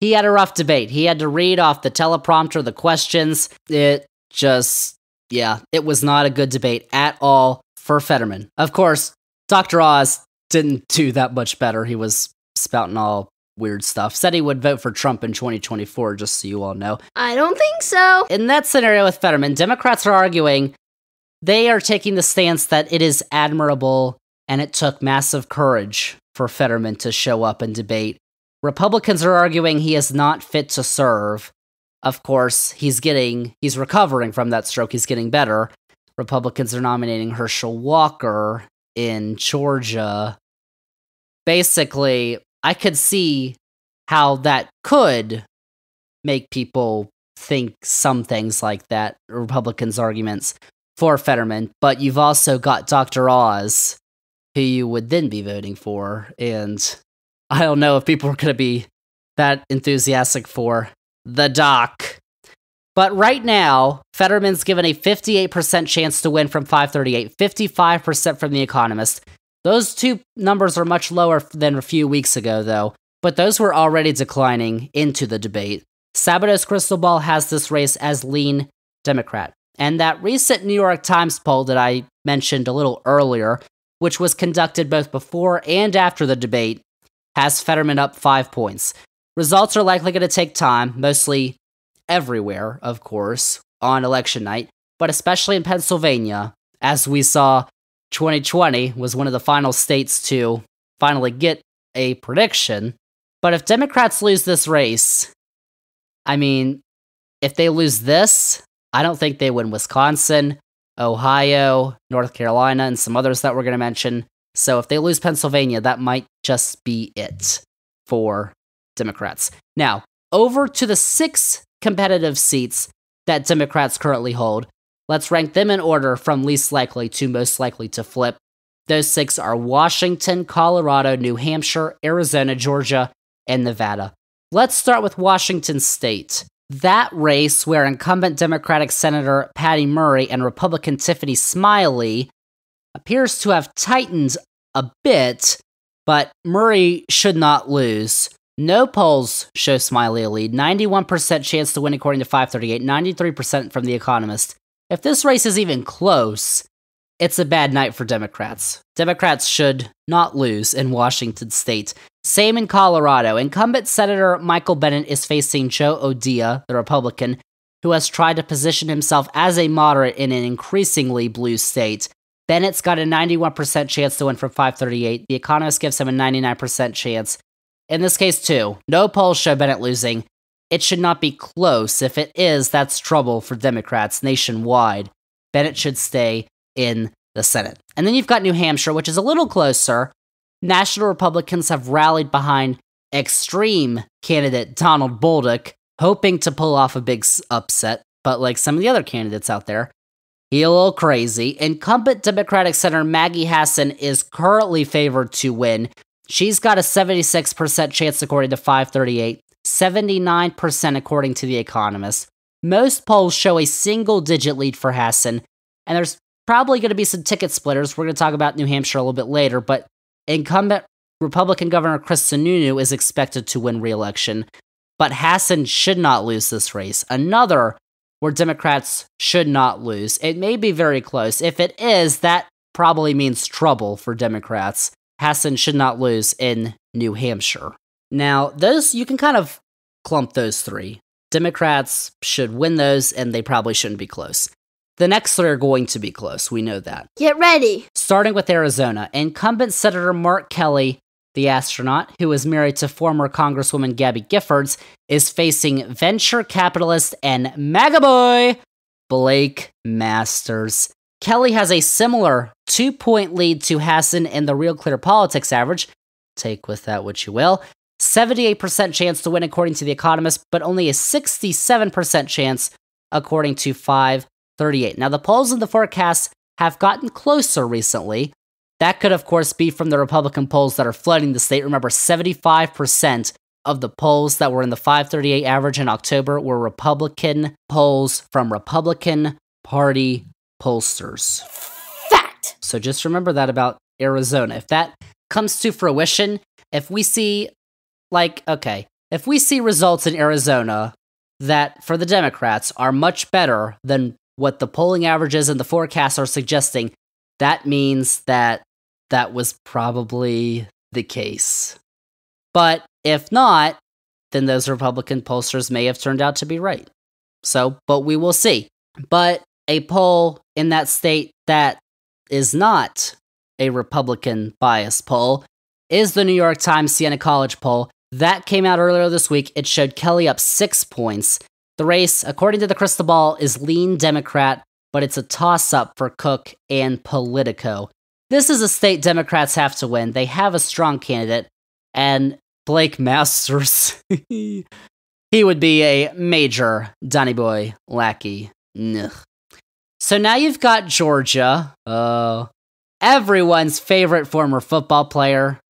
he had a rough debate. He had to read off the teleprompter the questions. It was not a good debate at all for Fetterman. Of course, Dr. Oz didn't do that much better. He was spouting all weird stuff. Said he would vote for Trump in 2024, just so you all know. I don't think so. In that scenario with Fetterman, Democrats are arguing they are taking the stance that it is admirable and it took massive courage for Fetterman to show up and debate. Republicans are arguing he is not fit to serve. Of course, he's recovering from that stroke. He's getting better. Republicans are nominating Herschel Walker in Georgia. Basically, I could see how that could make people think some things like that, Republicans' arguments for Fetterman, but you've also got Dr. Oz, who you would then be voting for, and I don't know if people are going to be that enthusiastic for the doc. But right now, Fetterman's given a 58% chance to win from 538, 55% from The Economist. Those two numbers are much lower than a few weeks ago, though, but those were already declining into the debate. Sabato's crystal ball has this race as lean Democrat. And that recent New York Times poll that I mentioned a little earlier, which was conducted both before and after the debate, has Fetterman up 5 points. Results are likely going to take time, mostly everywhere, of course, on election night, but especially in Pennsylvania, as we saw 2020 was one of the final states to finally get a prediction. But if Democrats lose this race, I mean, if they lose this, I don't think they win Wisconsin, Ohio, North Carolina, and some others that we're going to mention. So if they lose Pennsylvania, that might just be it for Democrats. Now, over to the 6 competitive seats that Democrats currently hold. Let's rank them in order from least likely to most likely to flip. Those 6 are Washington, Colorado, New Hampshire, Arizona, Georgia, and Nevada. Let's start with Washington State. That race, where incumbent Democratic Senator Patty Murray and Republican Tiffany Smiley appears to have tightened a bit, but Murray should not lose. No polls show Smiley a lead. 91% chance to win according to 538, 93% from The Economist. If this race is even close, it's a bad night for Democrats. Democrats should not lose in Washington State. Same in Colorado. Incumbent Senator Michael Bennet is facing Joe O'Dea, the Republican, who has tried to position himself as a moderate in an increasingly blue state. Bennett's got a 91% chance to win from 538. The Economist gives him a 99% chance. In this case, too, no polls show Bennett losing. It should not be close. If it is, that's trouble for Democrats nationwide. Bennett should stay in the Senate. And then you've got New Hampshire, which is a little closer. National Republicans have rallied behind extreme candidate Donald Bolduc, hoping to pull off a big upset, but like some of the other candidates out there, he a little crazy. Incumbent Democratic Senator Maggie Hassan is currently favored to win. She's got a 76% chance according to 538, 79% according to The Economist. Most polls show a single-digit lead for Hassan, and there's probably going to be some ticket splitters. We're going to talk about New Hampshire a little bit later, but incumbent Republican Governor Chris Sununu is expected to win re-election, but Hassan should not lose this race. Another where Democrats should not lose. It may be very close. If it is, that probably means trouble for Democrats. Hassan should not lose in New Hampshire. Now, those, you can kind of clump those 3. Democrats should win those, and they probably shouldn't be close. The next 3 are going to be close, we know that. Get ready. Starting with Arizona, incumbent Senator Mark Kelly, the astronaut, who is married to former Congresswoman Gabby Giffords, is facing venture capitalist and MAGA boy, Blake Masters. Kelly has a similar 2-point lead to Hassan in the Real Clear Politics average. Take with that what you will. 78% chance to win according to The Economist, but only a 67% chance according to 538. Now, the polls and the forecasts have gotten closer recently. That could, of course, be from the Republican polls that are flooding the state. Remember, 75% of the polls that were in the 538 average in October were Republican polls from Republican Party pollsters. Fact! So just remember that about Arizona. If that comes to fruition, if we see, if we see results in Arizona that, for the Democrats, are much better than what the polling averages and the forecasts are suggesting, that means that that was probably the case. But If not, then those Republican pollsters may have turned out to be right. So, but we will see. But a poll in that state that is not a Republican bias poll is the New York Times Siena College poll. That came out earlier this week. It showed Kelly up 6 points. The race, according to the crystal ball, is lean Democrat, but it's a toss-up for Cook and Politico. This is a state Democrats have to win. They have a strong candidate, and Blake Masters, he would be a major Donny Boy lackey. Ugh. So now you've got Georgia, everyone's favorite former football player,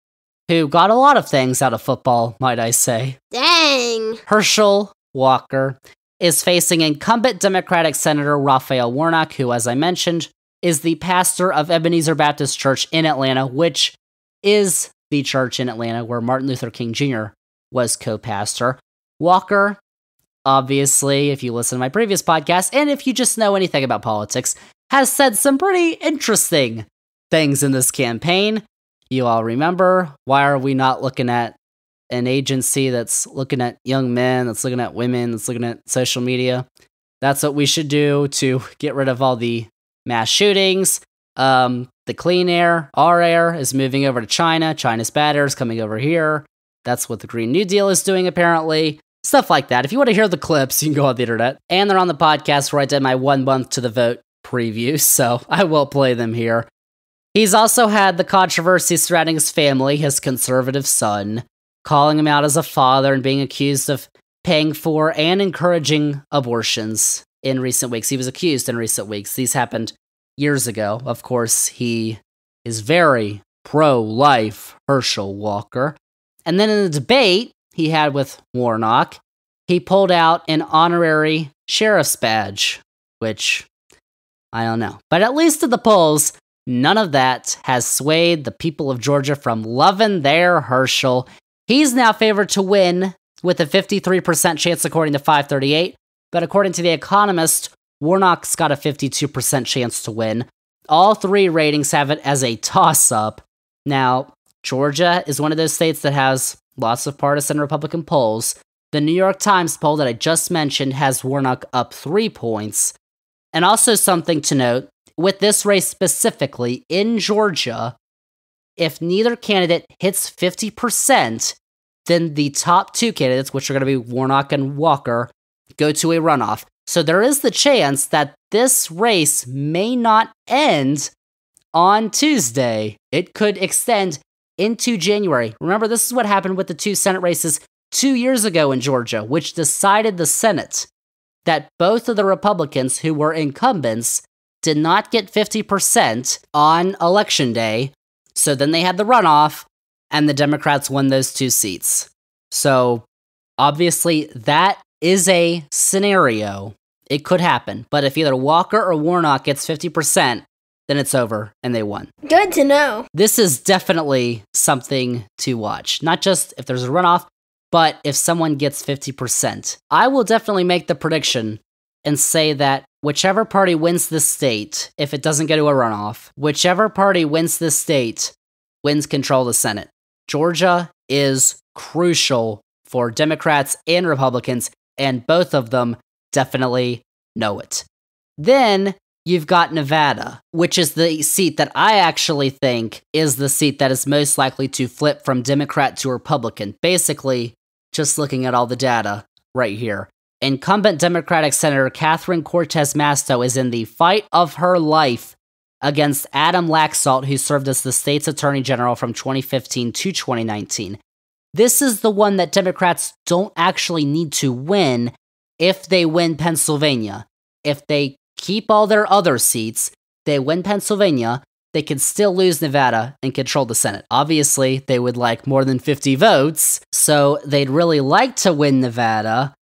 who got a lot of things out of football, might I say. Dang. Herschel Walker is facing incumbent Democratic Senator Raphael Warnock, who, as I mentioned, is the pastor of Ebenezer Baptist Church in Atlanta, which is the church in Atlanta where Martin Luther King Jr. was co-pastor. Walker, obviously, if you listen to my previous podcast, and if you just know anything about politics, has said some pretty interesting things in this campaign. You all remember, why are we not looking at an agency that's looking at young men, that's looking at women, that's looking at social media? That's what we should do to get rid of all the mass shootings. The clean air, our air, is moving over to China. China's bad air is coming over here. That's what the Green New Deal is doing, apparently. Stuff like that. If you want to hear the clips, you can go on the internet. And they're on the podcast where I did my 1 month to the vote preview, so I will play them here. He's also had the controversy surrounding his family, his conservative son, calling him out as a father and being accused of paying for and encouraging abortions in recent weeks. He was accused in recent weeks. These happened years ago. Of course, he is very pro-life, Herschel Walker. And then in the debate he had with Warnock, he pulled out an honorary sheriff's badge, which, I don't know. But at least at the polls, none of that has swayed the people of Georgia from loving their Herschel. He's now favored to win with a 53% chance according to 538, but according to The Economist, Warnock's got a 52% chance to win. All three ratings have it as a toss-up. Now, Georgia is one of those states that has lots of partisan Republican polls. The New York Times poll that I just mentioned has Warnock up 3 points. And also something to note, with this race specifically in Georgia, if neither candidate hits 50%, then the top 2 candidates, which are going to be Warnock and Walker, go to a runoff. So there is the chance that this race may not end on Tuesday. It could extend into January. Remember, this is what happened with the 2 Senate races 2 years ago in Georgia, which decided the Senate, that both of the Republicans who were incumbents did not get 50% on Election Day. So then they had the runoff, and the Democrats won those 2 seats. So obviously that is a scenario. It could happen. But if either Walker or Warnock gets 50%, then it's over and they won. Good to know. This is definitely something to watch. Not just if there's a runoff, but if someone gets 50%. I will definitely make the prediction and say that whichever party wins this state, if it doesn't go to a runoff, whichever party wins this state wins control of the Senate. Georgia is crucial for Democrats and Republicans, and both of them definitely know it. Then you've got Nevada, which is the seat that I actually think is the seat that is most likely to flip from Democrat to Republican. Basically, just looking at all the data right here. Incumbent Democratic Senator Catherine Cortez Masto is in the fight of her life against Adam Laxalt, who served as the state's attorney general from 2015 to 2019. This is the one that Democrats don't actually need to win if they win Pennsylvania. If they keep all their other seats, they win Pennsylvania, they could still lose Nevada and control the Senate. Obviously, they would like more than 50 votes, so they'd really like to win Nevada,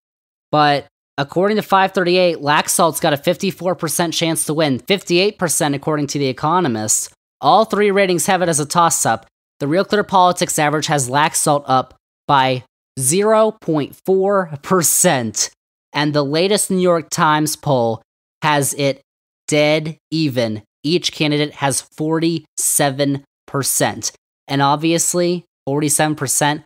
but according to 538, Laxalt's got a 54% chance to win, 58% according to The Economist. All 3 ratings have it as a toss-up. The Real Clear Politics average has Laxalt up by 0.4%, and the latest New York Times poll has it dead even. Each candidate has 47%. And obviously, 47%,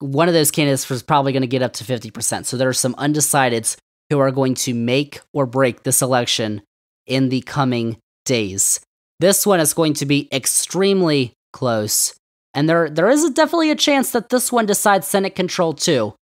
one of those candidates was probably going to get up to 50%. So there are some undecideds who are going to make or break this election in the coming days. This one is going to be extremely close. And there is definitely a chance that this one decides Senate control too.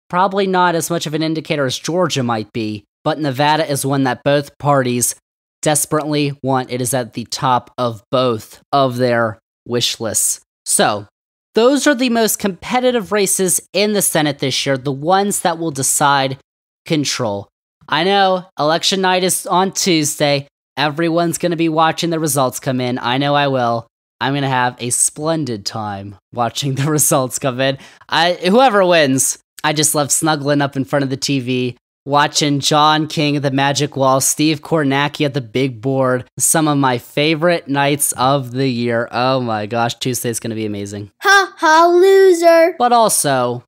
Probably not as much of an indicator as Georgia might be, but Nevada is one that both parties desperately want. It is at the top of both of their wish lists. So, those are the most competitive races in the Senate this year, the ones that will decide control. I know, election night is on Tuesday. Everyone's going to be watching the results come in. I know I will. I'm going to have a splendid time watching the results come in. Whoever wins, I just love snuggling up in front of the TV, watching John King at the Magic Wall, Steve Kornacki at the big board. Some of my favorite nights of the year. Oh my gosh, Tuesday's going to be amazing. Ha ha, loser. But also,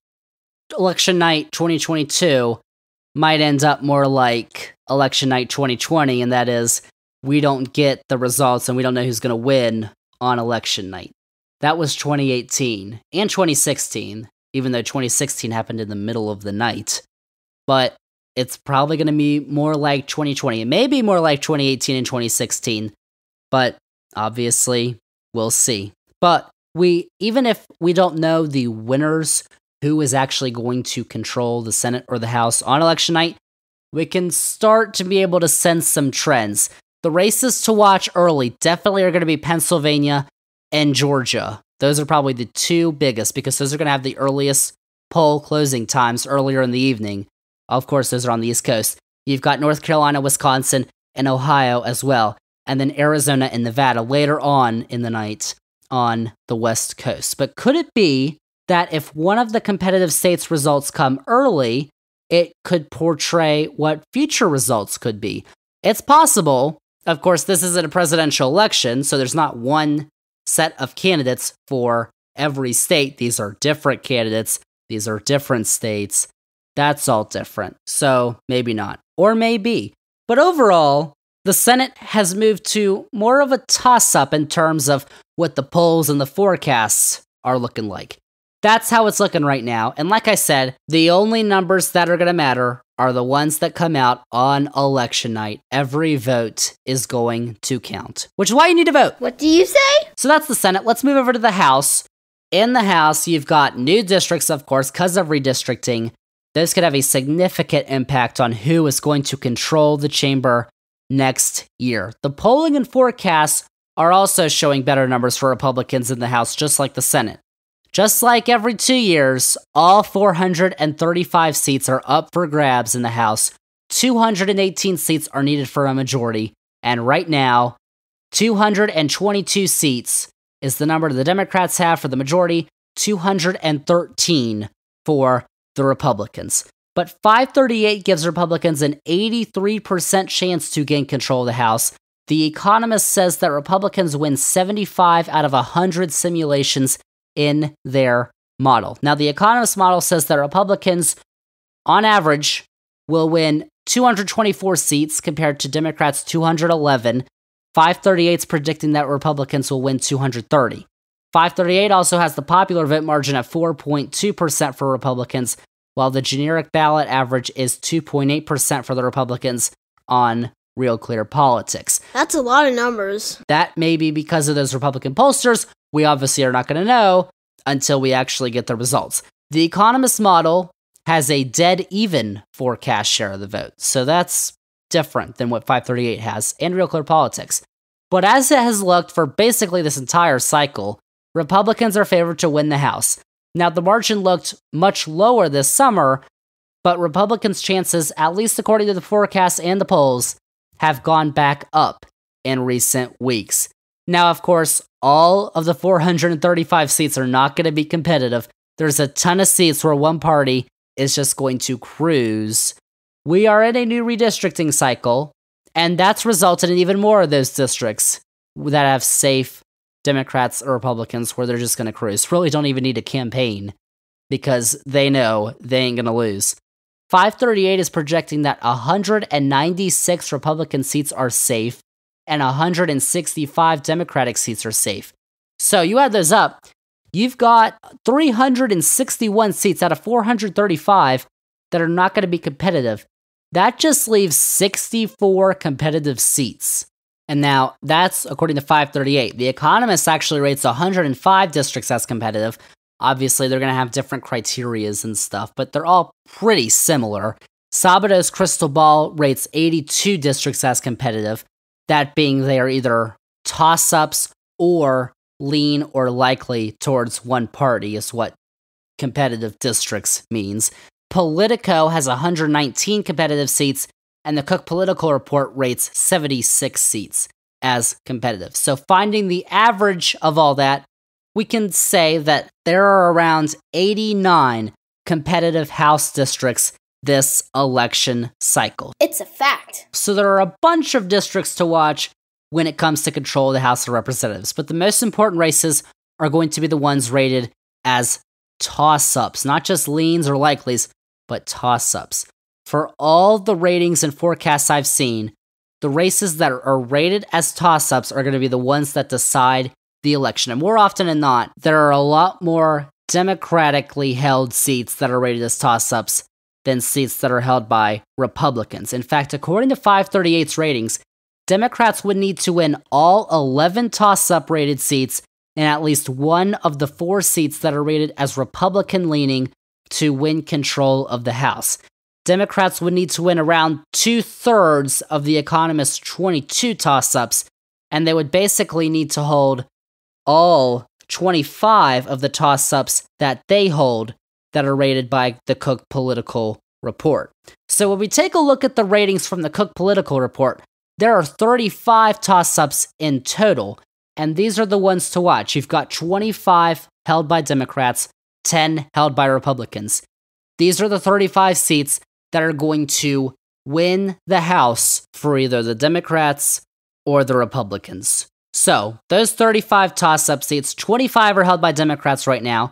election night 2022 might end up more like election night 2020, and that is, we don't get the results and we don't know who's going to win on election night. That was 2018 and 2016, even though 2016 happened in the middle of the night. But it's probably going to be more like 2020. It may be more like 2018 and 2016, but obviously we'll see. But even if we don't know the winners, who is actually going to control the Senate or the House on election night, we can start to be able to sense some trends. The races to watch early definitely are going to be Pennsylvania and Georgia. Those are probably the two biggest because those are going to have the earliest poll closing times earlier in the evening. Of course, those are on the East Coast. You've got North Carolina, Wisconsin, and Ohio as well. And then Arizona and Nevada later on in the night on the West Coast. But could it be that if one of the competitive states' results come early, it could portray what future results could be? It's possible. Of course, this isn't a presidential election, so there's not one set of candidates for every state. These are different candidates. These are different states. That's all different. So maybe not. Or maybe. But overall, the Senate has moved to more of a toss-up in terms of what the polls and the forecasts are looking like. That's how it's looking right now. And like I said, the only numbers that are going to matter are the ones that come out on election night. Every vote is going to count, which is why you need to vote. What do you say? So that's the Senate. Let's move over to the House. In the House, you've got new districts, of course, because of redistricting. Those could have a significant impact on who is going to control the chamber next year. The polling and forecasts are also showing better numbers for Republicans in the House, just like the Senate. Just like every 2 years, all 435 seats are up for grabs in the House. 218 seats are needed for a majority. And right now, 222 seats is the number the Democrats have for the majority, 213 for the Republicans. But 538 gives Republicans an 83% chance to gain control of the House. The Economist says that Republicans win 75 out of 100 simulations in their model. Now, the Economist model says that Republicans, on average, will win 224 seats compared to Democrats' 211. 538 is predicting that Republicans will win 230. 538 also has the popular vote margin at 4.2% for Republicans, while the generic ballot average is 2.8% for the Republicans on Real Clear Politics. That's a lot of numbers. That may be because of those Republican pollsters. We obviously are not going to know until we actually get the results. The Economist model has a dead even forecast share of the vote, so that's different than what 538 has in Real Clear Politics. But as it has looked for basically this entire cycle, Republicans are favored to win the House. Now, the margin looked much lower this summer, but Republicans' chances, at least according to the forecasts and the polls, have gone back up in recent weeks. Now, of course, all of the 435 seats are not going to be competitive. There's a ton of seats where one party is just going to cruise. We are in a new redistricting cycle, and that's resulted in even more of those districts that have safe Democrats or Republicans where they're just going to cruise. Really don't even need a campaign because they know they ain't going to lose. 538 is projecting that 196 Republican seats are safe and 165 Democratic seats are safe. So you add those up, you've got 361 seats out of 435 that are not going to be competitive. That just leaves 64 competitive seats. And now, that's according to 538. The Economist actually rates 105 districts as competitive. Obviously, they're going to have different criterias and stuff, but they're all pretty similar. Sabado's Crystal Ball rates 82 districts as competitive, that being they are either toss-ups or lean or likely towards one party is what competitive districts means. Politico has 119 competitive seats, and the Cook Political Report rates 76 seats as competitive. So finding the average of all that, we can say that there are around 89 competitive House districts this election cycle. It's a fact. So there are a bunch of districts to watch when it comes to control of the House of Representatives, but the most important races are going to be the ones rated as toss-ups, not just leans or likelies, but toss-ups. For all the ratings and forecasts I've seen, the races that are rated as toss-ups are going to be the ones that decide the election. And more often than not, there are a lot more democratically held seats that are rated as toss-ups than seats that are held by Republicans. In fact, according to 538's ratings, Democrats would need to win all 11 toss-up rated seats and at least one of the 4 seats that are rated as Republican-leaning to win control of the House. Democrats would need to win around 2/3 of the Economist's 22 toss-ups, and they would basically need to hold all 25 of the toss-ups that they hold that are rated by the Cook Political Report. So when we take a look at the ratings from the Cook Political Report, there are 35 toss-ups in total, and these are the ones to watch. You've got 25 held by Democrats, 10 held by Republicans. These are the 35 seats that are going to win the House for either the Democrats or the Republicans. So, those 35 toss-up seats, 25 are held by Democrats right now.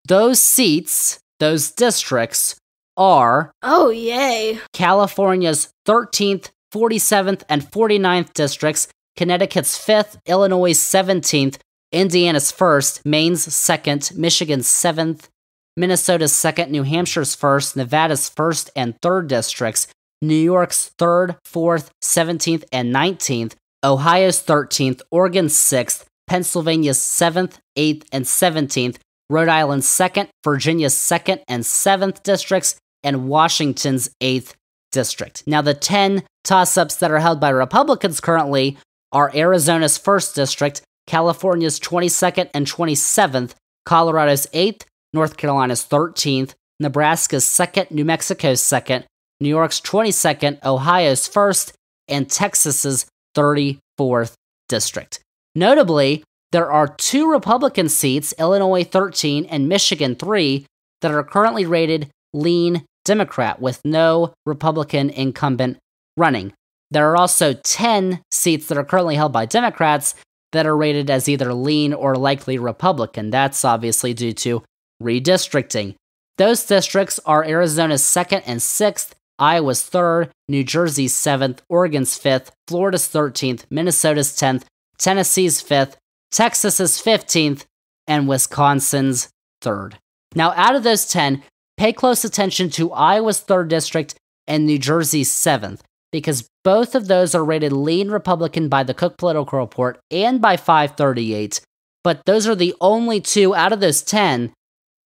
Those seats, those districts, are Oh, yay. California's 13th, 47th, and 49th districts, Connecticut's 5th, Illinois' 17th, Indiana's 1st, Maine's 2nd, Michigan's 7th, Minnesota's 2nd, New Hampshire's 1st, Nevada's 1st and 3rd districts, New York's 3rd, 4th, 17th, and 19th, Ohio's 13th, Oregon's 6th, Pennsylvania's 7th, 8th, and 17th, Rhode Island's 2nd, Virginia's 2nd and 7th districts, and Washington's 8th district. Now, the 10 toss-ups that are held by Republicans currently are Arizona's 1st district, California's 22nd and 27th, Colorado's 8th, North Carolina's 13th, Nebraska's 2nd, New Mexico's 2nd, New York's 22nd, Ohio's 1st, and Texas's 34th district. Notably, there are 2 Republican seats, Illinois 13 and Michigan 3, that are currently rated lean Democrat with no Republican incumbent running. There are also 10 seats that are currently held by Democrats that are rated as either lean or likely Republican. That's obviously due to redistricting. Those districts are Arizona's 2nd and 6th, Iowa's 3rd, New Jersey's 7th, Oregon's 5th, Florida's 13th, Minnesota's 10th, Tennessee's 5th, Texas's 15th, and Wisconsin's 3rd. Now, out of those 10, pay close attention to Iowa's 3rd district and New Jersey's 7th, because both of those are rated lean Republican by the Cook Political Report and by 538, but those are the only 2 out of those 10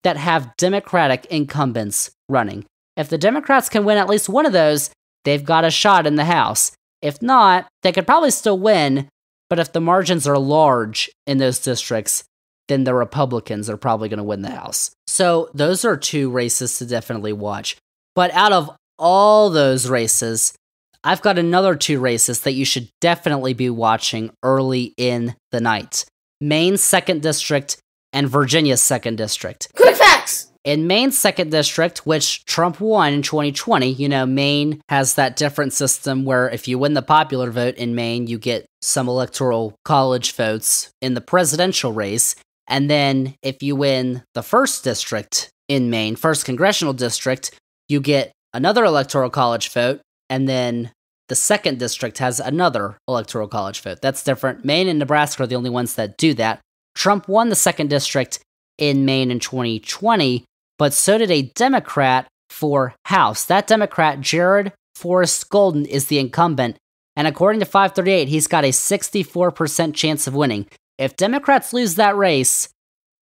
that have Democratic incumbents running. If the Democrats can win at least one of those, they've got a shot in the House. If not, they could probably still win, but if the margins are large in those districts, then the Republicans are probably going to win the House. So those are 2 races to definitely watch. But out of all those races, I've got another 2 races that you should definitely be watching early in the night. Maine's 2nd District and Virginia's 2nd District. Quick facts! In Maine's 2nd District, which Trump won in 2020, you know, Maine has that different system where if you win the popular vote in Maine, you get some electoral college votes in the presidential race. And then if you win the 1st district in Maine, 1st congressional district, you get another electoral college vote. And then the 2nd district has another electoral college vote. That's different. Maine and Nebraska are the only ones that do that. Trump won the 2nd district in Maine in 2020, but so did a Democrat for House. That Democrat, Jared Forrest Golden, is the incumbent, and according to 538, he's got a 64% chance of winning. If Democrats lose that race,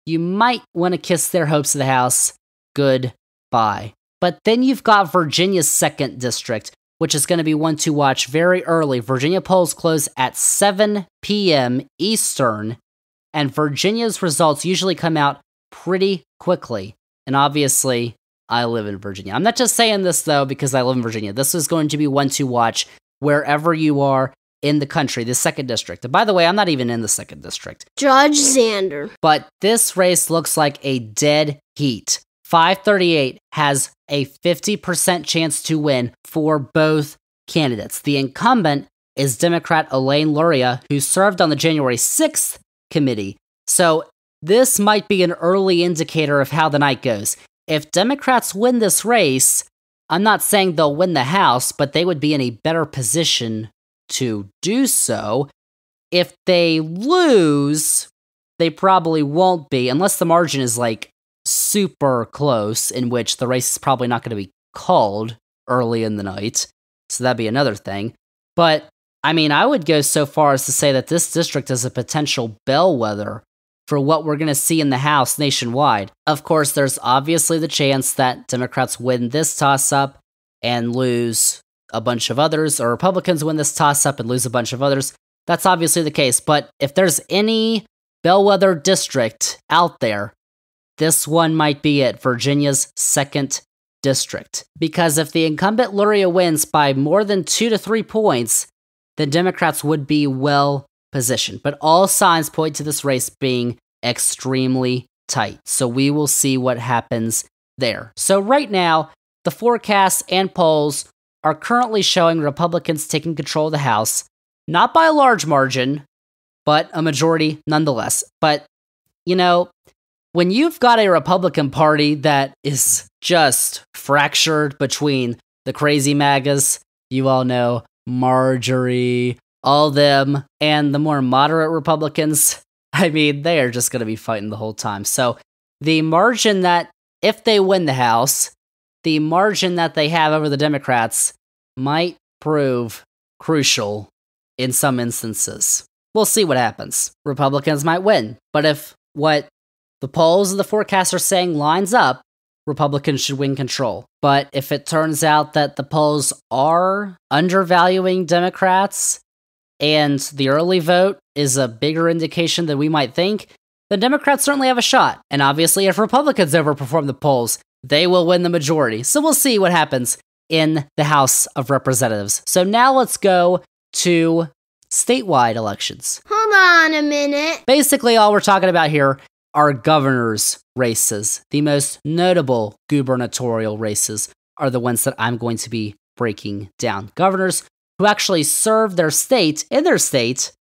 you might want to kiss their hopes of the House goodbye. But then you've got Virginia's 2nd district, which is going to be one to watch very early. Virginia polls close at 7 p.m. Eastern, and Virginia's results usually come out pretty quickly. And obviously, I live in Virginia. I'm not just saying this, though, because I live in Virginia. This is going to be one to watch wherever you are in the country, the 2nd district. And by the way, I'm not even in the 2nd district. Judge Zander. But this race looks like a dead heat. 538 has a 50% chance to win for both candidates. The incumbent is Democrat Elaine Luria, who served on the January 6th committee. So this might be an early indicator of how the night goes. If Democrats win this race, I'm not saying they'll win the House, but they would be in a better position to do so. If they lose, they probably won't be, unless the margin is like super close, in which the race is probably not going to be called early in the night. So that'd be another thing. But I mean, I would go so far as to say that this district is a potential bellwether for what we're going to see in the House nationwide. Of course, there's obviously the chance that Democrats win this toss-up and lose a bunch of others, or Republicans win this toss-up and lose a bunch of others. That's obviously the case, but if there's any bellwether district out there, this one might be it, Virginia's 2nd district. Because if the incumbent Luria wins by more than 2 to 3 points, then Democrats would be well positioned. But all signs point to this race being extremely tight. So we will see what happens there. So right now, the forecasts and polls are currently showing Republicans taking control of the House, not by a large margin, but a majority nonetheless. But, you know, when you've got a Republican Party that is just fractured between the crazy MAGAs, you all know, Marjorie, all them, and the more moderate Republicans, I mean, they are just going to be fighting the whole time. So the margin that, if they win the House, the margin that they have over the Democrats might prove crucial in some instances. We'll see what happens. Republicans might win, but if what the polls and the forecasts are saying lines up, Republicans should win control. But if it turns out that the polls are undervaluing Democrats and the early vote is a bigger indication than we might think, then Democrats certainly have a shot. And obviously, if Republicans overperform the polls, they will win the majority. So we'll see what happens in the House of Representatives. So now let's go to statewide elections. Hold on a minute. Basically, all we're talking about here are governors' races. The most notable gubernatorial races are the ones that I'm going to be breaking down. Governors who actually serve their state in their state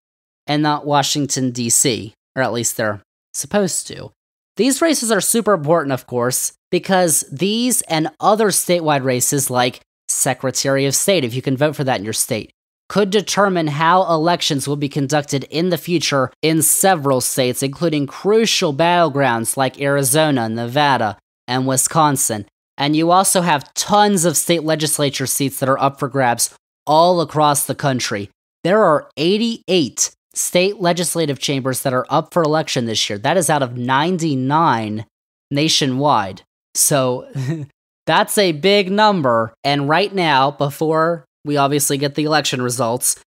and not Washington, D.C., or at least they're supposed to. These races are super important, of course, because these and other statewide races like Secretary of State, if you can vote for that in your state, could determine how elections will be conducted in the future in several states, including crucial battlegrounds like Arizona, Nevada, and Wisconsin. And you also have tons of state legislature seats that are up for grabs all across the country. There are 88 state legislative chambers that are up for election this year. That is out of 99 nationwide. So that's a big number. And right now, before we obviously get the election results,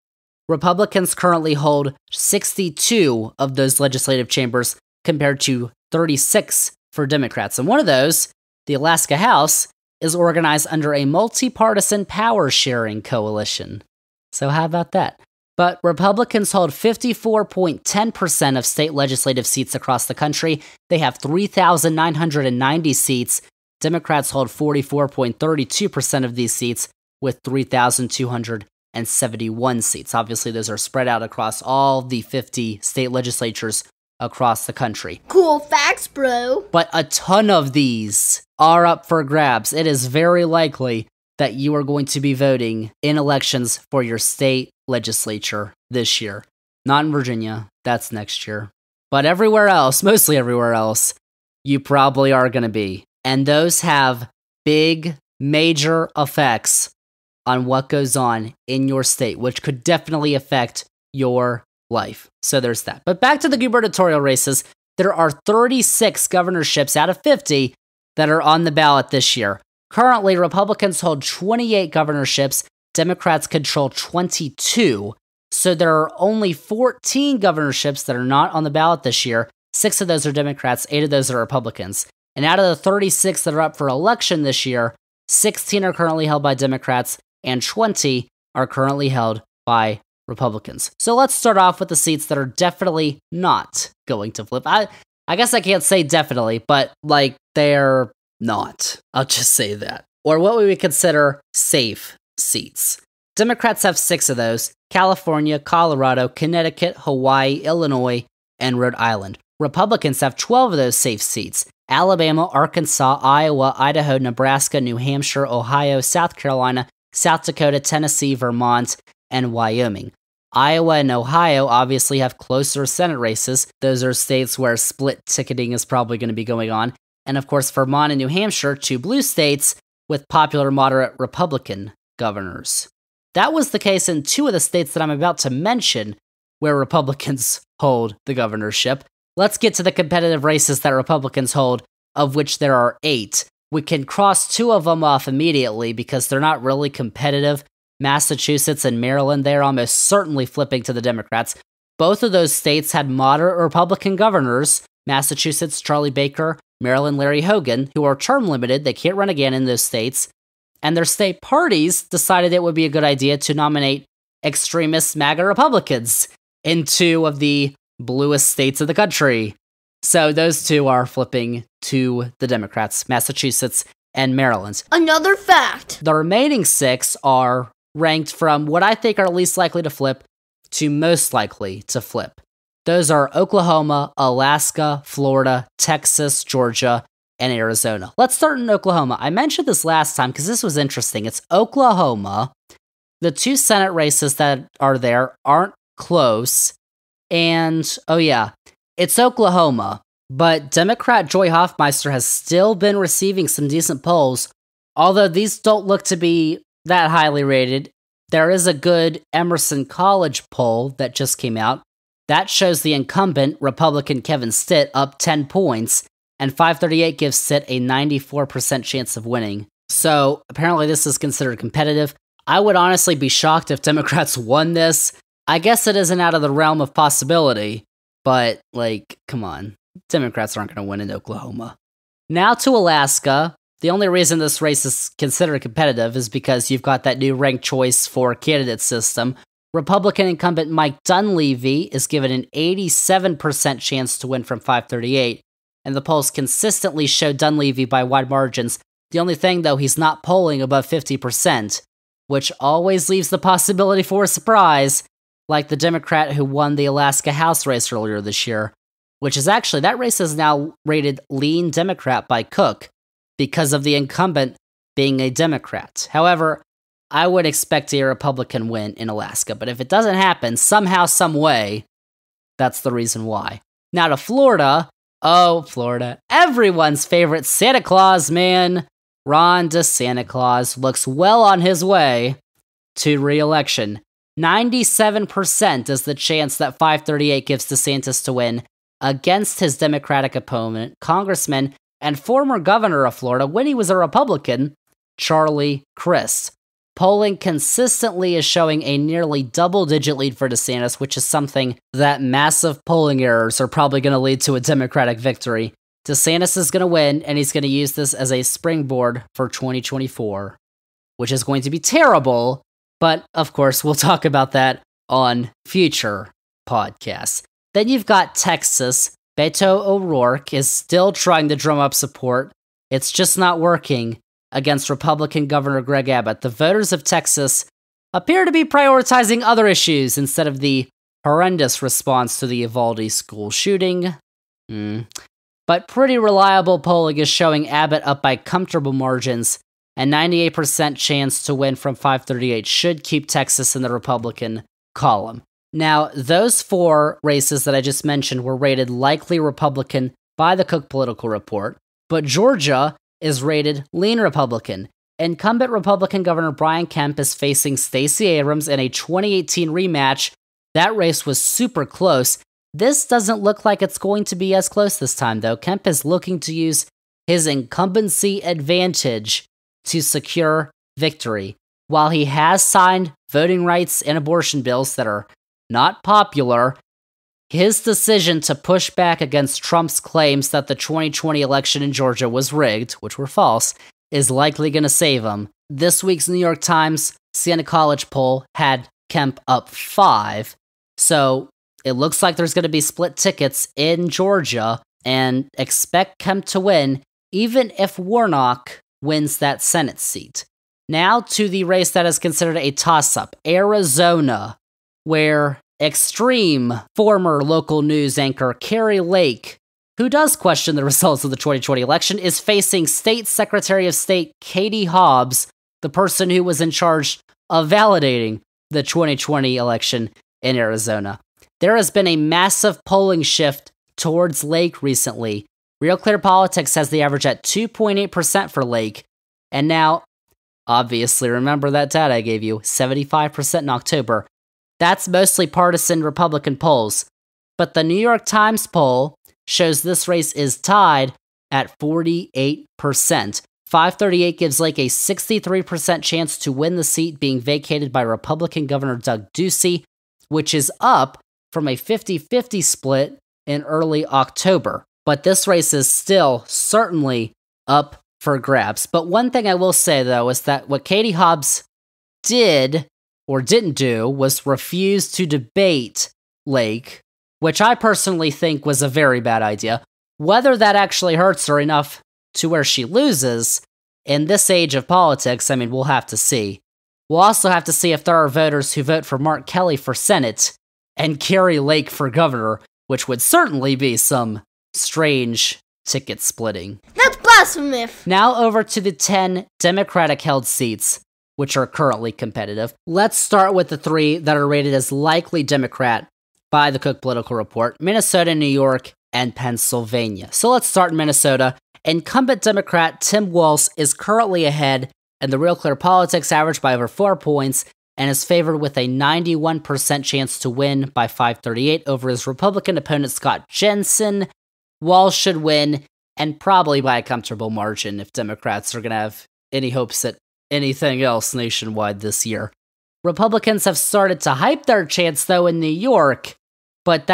Republicans currently hold 62 of those legislative chambers compared to 36 for Democrats. And one of those, the Alaska House, is organized under a multi-partisan power-sharing coalition. So how about that? But Republicans hold 54.10% of state legislative seats across the country. They have 3,990 seats. Democrats hold 44.32% of these seats with 3,271 seats. Obviously, those are spread out across all the 50 state legislatures across the country. Cool facts, bro. But a ton of these are up for grabs. It is very likely that you are going to be voting in elections for your state legislature this year. Not in Virginia, that's next year. But everywhere else, mostly everywhere else, you probably are going to be. And those have big, major effects on what goes on in your state, which could definitely affect your life. So there's that. But back to the gubernatorial races, there are 36 governorships out of 50 that are on the ballot this year. Currently, Republicans hold 28 governorships, Democrats control 22. So there are only 14 governorships that are not on the ballot this year. 6 of those are Democrats, 8 of those are Republicans. And out of the 36 that are up for election this year, 16 are currently held by Democrats and 20 are currently held by Republicans. So let's start off with the seats that are definitely not going to flip. I guess I can't say definitely, but like they're not. I'll just say that. Or what we would consider safe seats. Democrats have 6 of those: California, Colorado, Connecticut, Hawaii, Illinois, and Rhode Island. Republicans have 12 of those safe seats: Alabama, Arkansas, Iowa, Idaho, Nebraska, New Hampshire, Ohio, South Carolina, South Dakota, Tennessee, Vermont, and Wyoming. Iowa and Ohio obviously have closer Senate races. Those are states where split ticketing is probably going to be going on. And of course, Vermont and New Hampshire, 2 blue states with popular moderate Republican governors. That was the case in 2 of the states that I'm about to mention where Republicans hold the governorship. Let's get to the competitive races that Republicans hold, of which there are 8. We can cross 2 of them off immediately because they're not really competitive. Massachusetts and Maryland, they're almost certainly flipping to the Democrats. Both of those states had moderate Republican governors. Massachusetts, Charlie Baker; Maryland, Larry Hogan, who are term limited. They can't run again in those states. And their state parties decided it would be a good idea to nominate extremist MAGA Republicans in 2 of the bluest states of the country. So those 2 are flipping to the Democrats, Massachusetts and Maryland. Another fact. The remaining 6 are ranked from what I think are least likely to flip to most likely to flip. Those are Oklahoma, Alaska, Florida, Texas, Georgia, and Arizona. Let's start in Oklahoma. I mentioned this last time because this was interesting. It's Oklahoma. The 2 Senate races that are there aren't close. And, oh yeah, it's Oklahoma. But Democrat Joy Hoffmeister has still been receiving some decent polls. Although these don't look to be that highly rated, there is a good Emerson College poll that just came out. That shows the incumbent, Republican Kevin Stitt, up 10 points, and 538 gives Stitt a 94% chance of winning. So apparently this is considered competitive. I would honestly be shocked if Democrats won this. I guess it isn't out of the realm of possibility, but like, come on. Democrats aren't going to win in Oklahoma. Now to Alaska. The only reason this race is considered competitive is because you've got that new ranked choice for candidate system. Republican incumbent Mike Dunleavy is given an 87% chance to win from 538, and the polls consistently show Dunleavy by wide margins. The only thing, though, he's not polling above 50%, which always leaves the possibility for a surprise, like the Democrat who won the Alaska House race earlier this year, which is actually, that race is now rated lean Democrat by Cook because of the incumbent being a Democrat. However, I would expect a Republican win in Alaska, but if it doesn't happen, somehow, some way, that's the reason why. Now to Florida. Oh, Florida. Everyone's favorite Santa Claus man, Ron DeSanta looks well on his way to re-election. 97% is the chance that 538 gives DeSantis to win against his Democratic opponent, Congressman and former governor of Florida when he was a Republican, Charlie Crist. Polling consistently is showing a nearly double-digit lead for DeSantis, which is something that massive polling errors are probably going to lead to a Democratic victory. DeSantis is going to win, and he's going to use this as a springboard for 2024, which is going to be terrible, but of course, we'll talk about that on future podcasts. Then you've got Texas. Beto O'Rourke is still trying to drum up support. It's just not working against Republican Governor Greg Abbott. The voters of Texas appear to be prioritizing other issues instead of the horrendous response to the Uvalde school shooting. But pretty reliable polling is showing Abbott up by comfortable margins, and 98% chance to win from 538 should keep Texas in the Republican column. Now, those 4 races that I just mentioned were rated likely Republican by the Cook Political Report, but Georgia is rated lean Republican. Incumbent Republican Governor Brian Kemp is facing Stacey Abrams in a 2018 rematch. That race was super close. This doesn't look like it's going to be as close this time, though. Kemp is looking to use his incumbency advantage to secure victory. While he has signed voting rights and abortion bills that are not popular, his decision to push back against Trump's claims that the 2020 election in Georgia was rigged, which were false, is likely going to save him. This week's New York Times Siena College poll had Kemp up 5, so it looks like there's going to be split tickets in Georgia, and expect Kemp to win, even if Warnock wins that Senate seat. Now to the race that is considered a toss-up, Arizona, where extreme former local news anchor Kari Lake, who does question the results of the 2020 election, is facing State Secretary of State Katie Hobbs, the person who was in charge of validating the 2020 election in Arizona. There has been a massive polling shift towards Lake recently. Real Clear Politics has the average at 2.8% for Lake, and now, obviously, remember that data I gave you, 75% in October. That's mostly partisan Republican polls, but the New York Times poll shows this race is tied at 48%. 538 gives Lake a 63% chance to win the seat being vacated by Republican Governor Doug Ducey, which is up from a 50-50 split in early October. But this race is still certainly up for grabs. But one thing I will say, though, is that what Katie Hobbs did or didn't do was refuse to debate Lake, which I personally think was a very bad idea. Whether that actually hurts her enough to where she loses in this age of politics, I mean, we'll have to see. We'll also have to see if there are voters who vote for Mark Kelly for Senate and Kari Lake for governor, which would certainly be some strange ticket splitting. That's blasphemous. Now over to the 10 Democratic-held seats, which are currently competitive. Let's start with the 3 that are rated as likely Democrat by the Cook Political Report: Minnesota, New York, and Pennsylvania. So let's start in Minnesota. Incumbent Democrat Tim Walz is currently ahead in the Real Clear Politics average by over 4 points and is favored with a 91% chance to win by 538 over his Republican opponent Scott Jensen. Walz should win, and probably by a comfortable margin if Democrats are going to have any hopes at anything else nationwide this year. Republicans have started to hype their chance, though, in New York, but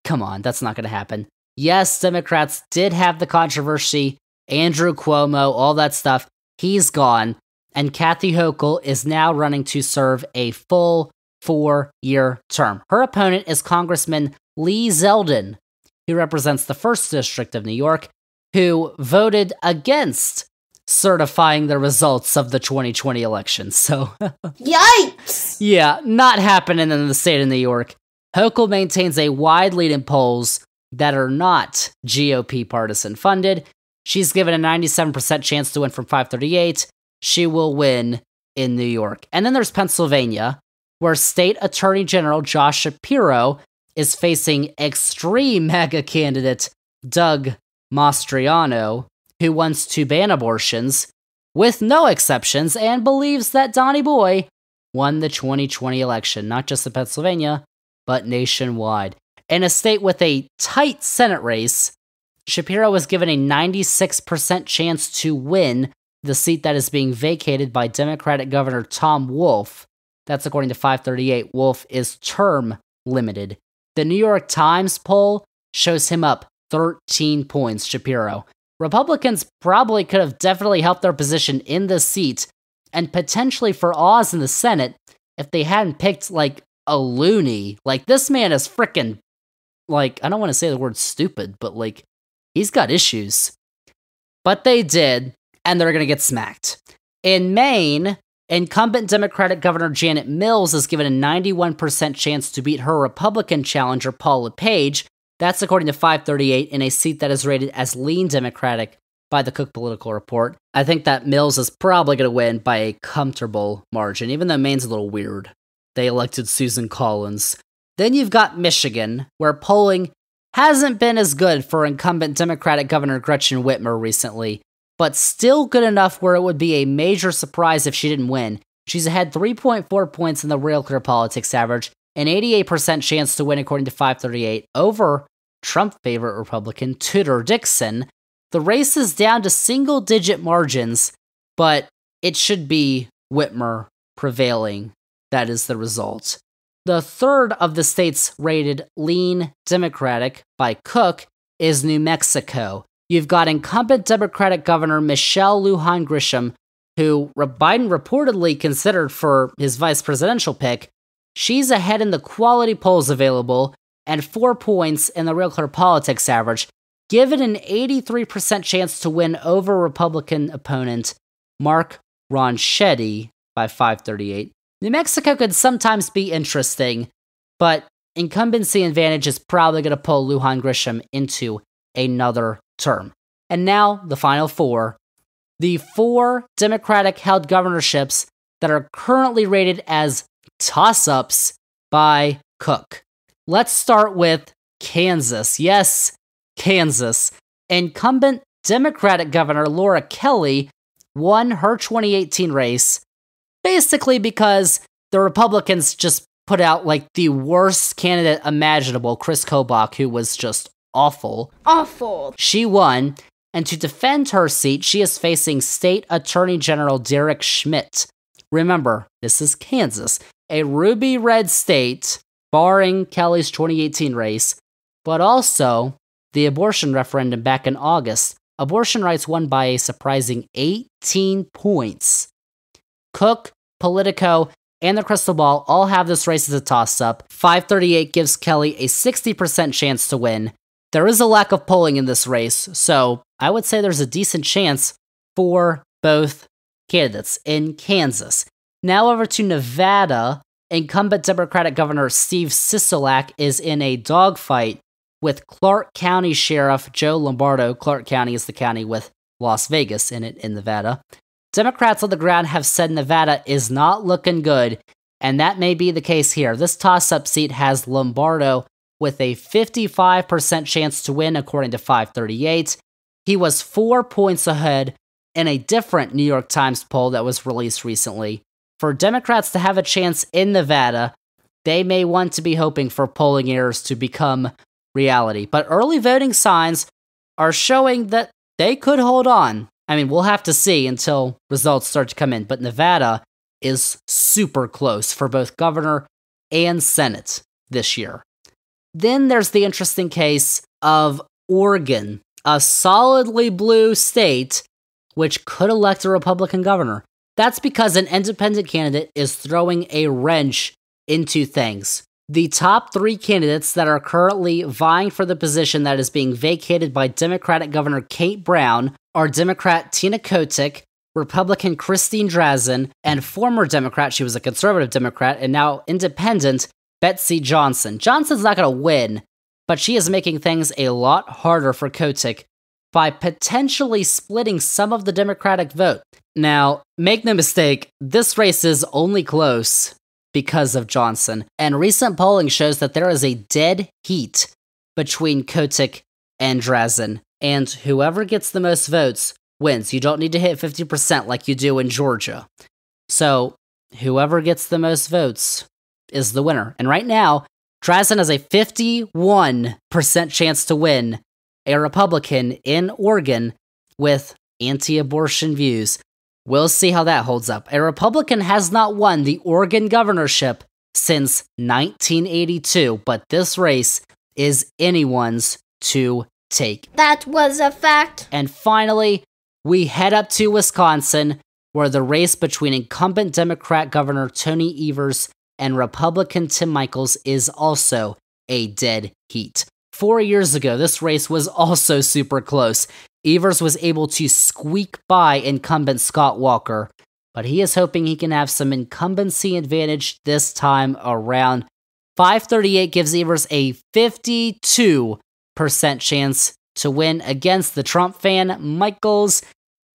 come on, that's not going to happen. Yes, Democrats did have the controversy, Andrew Cuomo, all that stuff. He's gone, and Kathy Hochul is now running to serve a full 4-year term. Her opponent is Congressman Lee Zeldin, who represents the 1st District of New York, who voted against certifying the results of the 2020 election. So, Yikes! yeah, not happening in the state of New York. Hochul maintains a wide lead in polls that are not GOP partisan funded. She's given a 97% chance to win from 538. She will win in New York. And then there's Pennsylvania, where State Attorney General Josh Shapiro is facing extreme MAGA candidate Doug Mastriano, who wants to ban abortions with no exceptions and believes that Donnie Boy won the 2020 election, not just in Pennsylvania, but nationwide. In a state with a tight Senate race, Shapiro was given a 96% chance to win the seat that is being vacated by Democratic Governor Tom Wolf. That's according to 538. Wolf is term limited. The New York Times poll shows him up 13 points, Shapiro. Republicans probably could have definitely helped their position in this seat, and potentially for Oz in the Senate, if they hadn't picked, like, a loony. Like, this man is frickin', like, I don't want to say the word stupid, but, like, he's got issues. But they did, and they're gonna get smacked. In Maine, incumbent Democratic Governor Janet Mills is given a 91% chance to beat her Republican challenger Paul LePage. That's according to 538 in a seat that is rated as lean Democratic by the Cook Political Report. I think that Mills is probably going to win by a comfortable margin, even though Maine's a little weird. They elected Susan Collins. Then you've got Michigan, where polling hasn't been as good for incumbent Democratic Governor Gretchen Whitmer recently, but still good enough where it would be a major surprise if she didn't win. She's ahead 3.4 points in the Real Clear Politics average, an 88% chance to win according to 538 over Trump favorite Republican Tudor Dixon. The race is down to single-digit margins, but it should be Whitmer prevailing. That is the result. The third of the states rated lean Democratic by Cook is New Mexico. You've got incumbent Democratic Governor Michelle Lujan Grisham, who Biden reportedly considered for his vice presidential pick. She's ahead in the quality polls available and 4 points in the Real Clear Politics average, given an 83% chance to win over Republican opponent Mark Ronchetti by 538. New Mexico could sometimes be interesting, but incumbency advantage is probably going to pull Lujan Grisham into another term. And now, the final four. The 4 Democratic-held governorships that are currently rated as toss-ups by Cook. Let's start with Kansas. Yes, Kansas. Incumbent Democratic Governor Laura Kelly won her 2018 race basically because the Republicans just put out like the worst candidate imaginable, Chris Kobach, who was just awful. Awful. She won, and to defend her seat, she is facing State Attorney General Derek Schmidt. Remember, this is Kansas, a ruby red state, barring Kelly's 2018 race, but also the abortion referendum back in August. Abortion rights won by a surprising 18 points. Cook, Politico, and the Crystal Ball all have this race as a toss-up. 538 gives Kelly a 60% chance to win. There is a lack of polling in this race, so I would say there's a decent chance for both candidates in Kansas. Now over to Nevada. Incumbent Democratic Governor Steve Sisolak is in a dogfight with Clark County Sheriff Joe Lombardo. Clark County is the county with Las Vegas in it in Nevada. Democrats on the ground have said Nevada is not looking good, and that may be the case here. This toss-up seat has Lombardo with a 55% chance to win, according to 538. He was 4 points ahead in a different New York Times poll that was released recently. For Democrats to have a chance in Nevada, they may want to be hoping for polling errors to become reality. But early voting signs are showing that they could hold on. I mean, we'll have to see until results start to come in, but Nevada is super close for both governor and Senate this year. Then there's the interesting case of Oregon, a solidly blue state which could elect a Republican governor. That's because an independent candidate is throwing a wrench into things. The top 3 candidates that are currently vying for the position that is being vacated by Democratic Governor Kate Brown are Democrat Tina Kotek, Republican Christine Drazan, and former Democrat, she was a conservative Democrat, and now independent, Betsy Johnson. Johnson's not going to win, but she is making things a lot harder for Kotek by potentially splitting some of the Democratic vote. Now, make no mistake, this race is only close because of Johnson, and recent polling shows that there is a dead heat between Kotek and Drazan, and whoever gets the most votes wins. You don't need to hit 50% like you do in Georgia. So, whoever gets the most votes is the winner. And right now, Drazan has a 51% chance to win, a Republican in Oregon with anti-abortion views. We'll see how that holds up. A Republican has not won the Oregon governorship since 1982, but this race is anyone's to take. That was a fact. And finally, we head up to Wisconsin, where the race between incumbent Democrat Governor Tony Evers and Republican Tim Michels is also a dead heat. 4 years ago, this race was also super close. Evers was able to squeak by incumbent Scott Walker, but he is hoping he can have some incumbency advantage this time around. 538 gives Evers a 52% chance to win against the Trump fan Michels,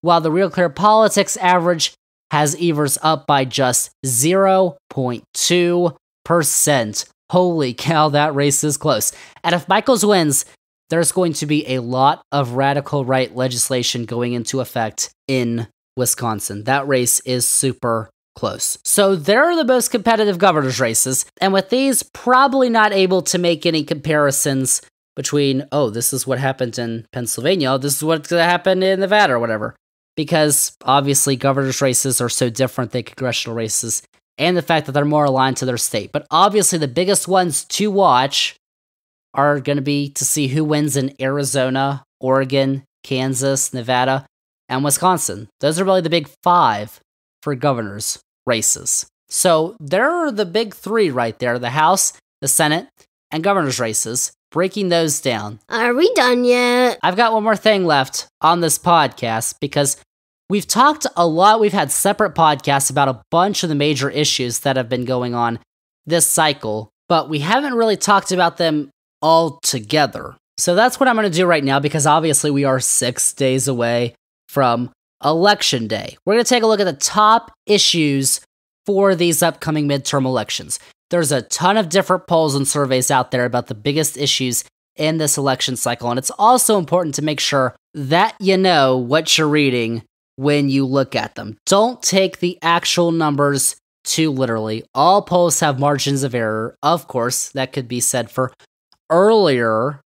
while the Real Clear Politics average has Evers up by just 0.2%. Holy cow, that race is close. And if Michaels wins, there's going to be a lot of radical right legislation going into effect in Wisconsin. That race is super close. So there are the most competitive governor's races, and with these, probably not able to make any comparisons between, oh, this is what happened in Pennsylvania, this is what's going to happen in Nevada or whatever, because obviously governor's races are so different than congressional races, and the fact that they're more aligned to their state. But obviously the biggest ones to watch are going to be to see who wins in Arizona, Oregon, Kansas, Nevada, and Wisconsin. Those are really the big 5 for governors races. So there are the big 3 right there, the House, the Senate, and governor's races. Breaking those down. Are we done yet? I've got one more thing left on this podcast because we've talked a lot. We've had separate podcasts about a bunch of the major issues that have been going on this cycle, but we haven't really talked about them all together. So that's what I'm going to do right now because obviously we are 6 days away from Election Day. We're going to take a look at the top issues for these upcoming midterm elections. There's a ton of different polls and surveys out there about the biggest issues in this election cycle, and it's also important to make sure that you know what you're reading when you look at them. Don't take the actual numbers too literally. All polls have margins of error, of course, that could be said for earlier,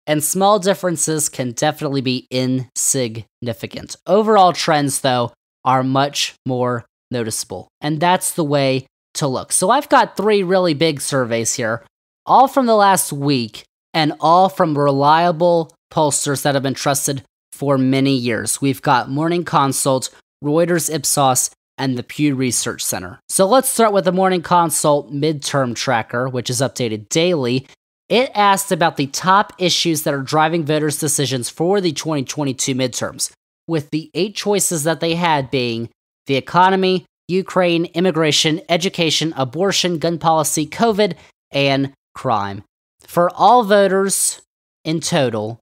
and small differences can definitely be insignificant. Overall trends, though, are much more noticeable, and that's the way to look. So I've got 3 really big surveys here, all from the last week, and all from reliable pollsters that have been trusted for many years. We've got Morning Consult, Reuters Ipsos, and the Pew Research Center. So let's start with the Morning Consult Midterm Tracker, which is updated daily. It asked about the top issues that are driving voters' decisions for the 2022 midterms, with the 8 choices that they had being the economy, Ukraine, immigration, education, abortion, gun policy, COVID, and crime. For all voters in total,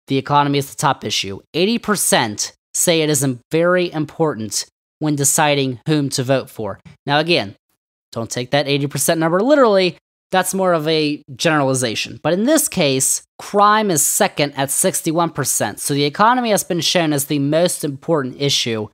the economy is the top issue. 80% say it is very important when deciding whom to vote for. Now again, don't take that 80% number literally. That's more of a generalization. But in this case, crime is second at 61%. So the economy has been shown as the most important issue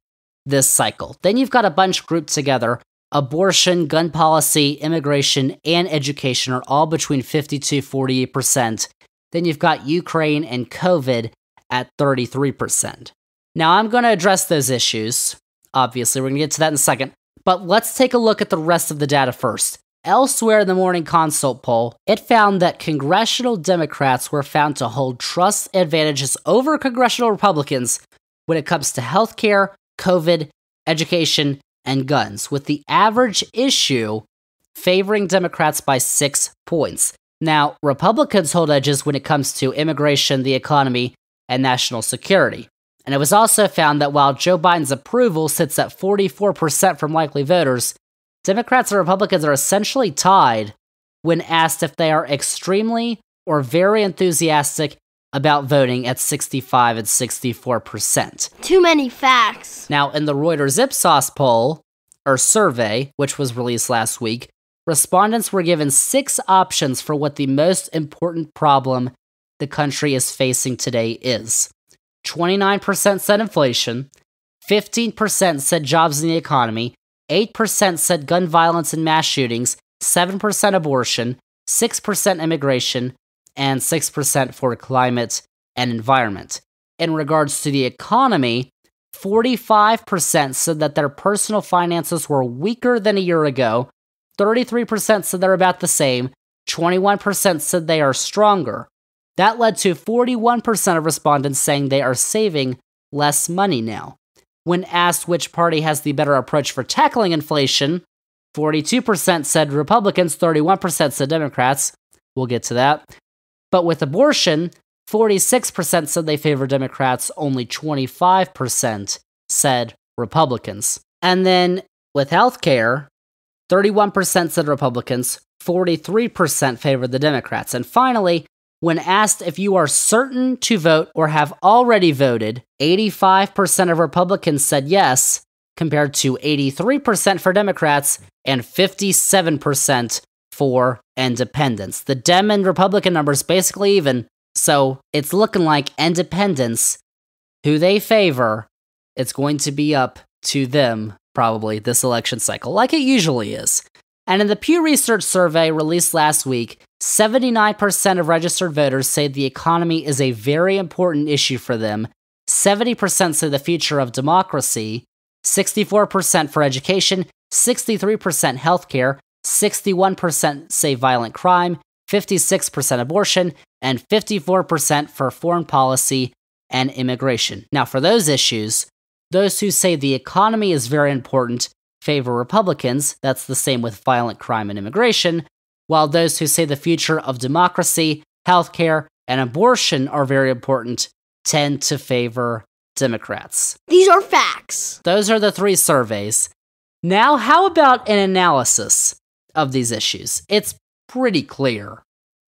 this cycle. Then you've got a bunch grouped together. Abortion, gun policy, immigration, and education are all between 52-48%. Then you've got Ukraine and COVID at 33%. Now I'm going to address those issues. Obviously, we're going to get to that in a second. But let's take a look at the rest of the data first. Elsewhere in the Morning Consult poll, it found that congressional Democrats were found to hold trust advantages over congressional Republicans when it comes to healthcare, COVID, education, and guns, with the average issue favoring Democrats by 6 points. Now, Republicans hold edges when it comes to immigration, the economy, and national security. And it was also found that while Joe Biden's approval sits at 44% from likely voters, Democrats and Republicans are essentially tied when asked if they are extremely or very enthusiastic about voting at 65 and 64%. Too many facts. Now, in the Reuters Ipsos poll, or survey, which was released last week, respondents were given 6 options for what the most important problem the country is facing today is. 29% said inflation, 15% said jobs in the economy, 8% said gun violence and mass shootings, 7% abortion, 6% immigration, and 6% for climate and environment. In regards to the economy, 45% said that their personal finances were weaker than a year ago, 33% said they're about the same, 21% said they are stronger. That led to 41% of respondents saying they are saving less money now. When asked which party has the better approach for tackling inflation, 42% said Republicans, 31% said Democrats. We'll get to that. But with abortion, 46% said they favor Democrats, only 25% said Republicans. And then with healthcare, 31% said Republicans, 43% favored the Democrats. And finally, when asked if you are certain to vote or have already voted, 85% of Republicans said yes, compared to 83% for Democrats and 57% for independents. The Dem and Republican numbers basically even, so it's looking like independents, who they favor, it's going to be up to them probably this election cycle, like it usually is. And in the Pew Research survey released last week, 79% of registered voters say the economy is a very important issue for them. 70% say the future of democracy, 64% for education, 63% healthcare, 61% say violent crime, 56% abortion, and 54% for foreign policy and immigration. Now, for those issues, those who say the economy is very important favor Republicans. That's the same with violent crime and immigration, while those who say the future of democracy, healthcare, and abortion are very important tend to favor Democrats. These are facts. Those are the three surveys. Now, how about an analysis of these issues? It's pretty clear,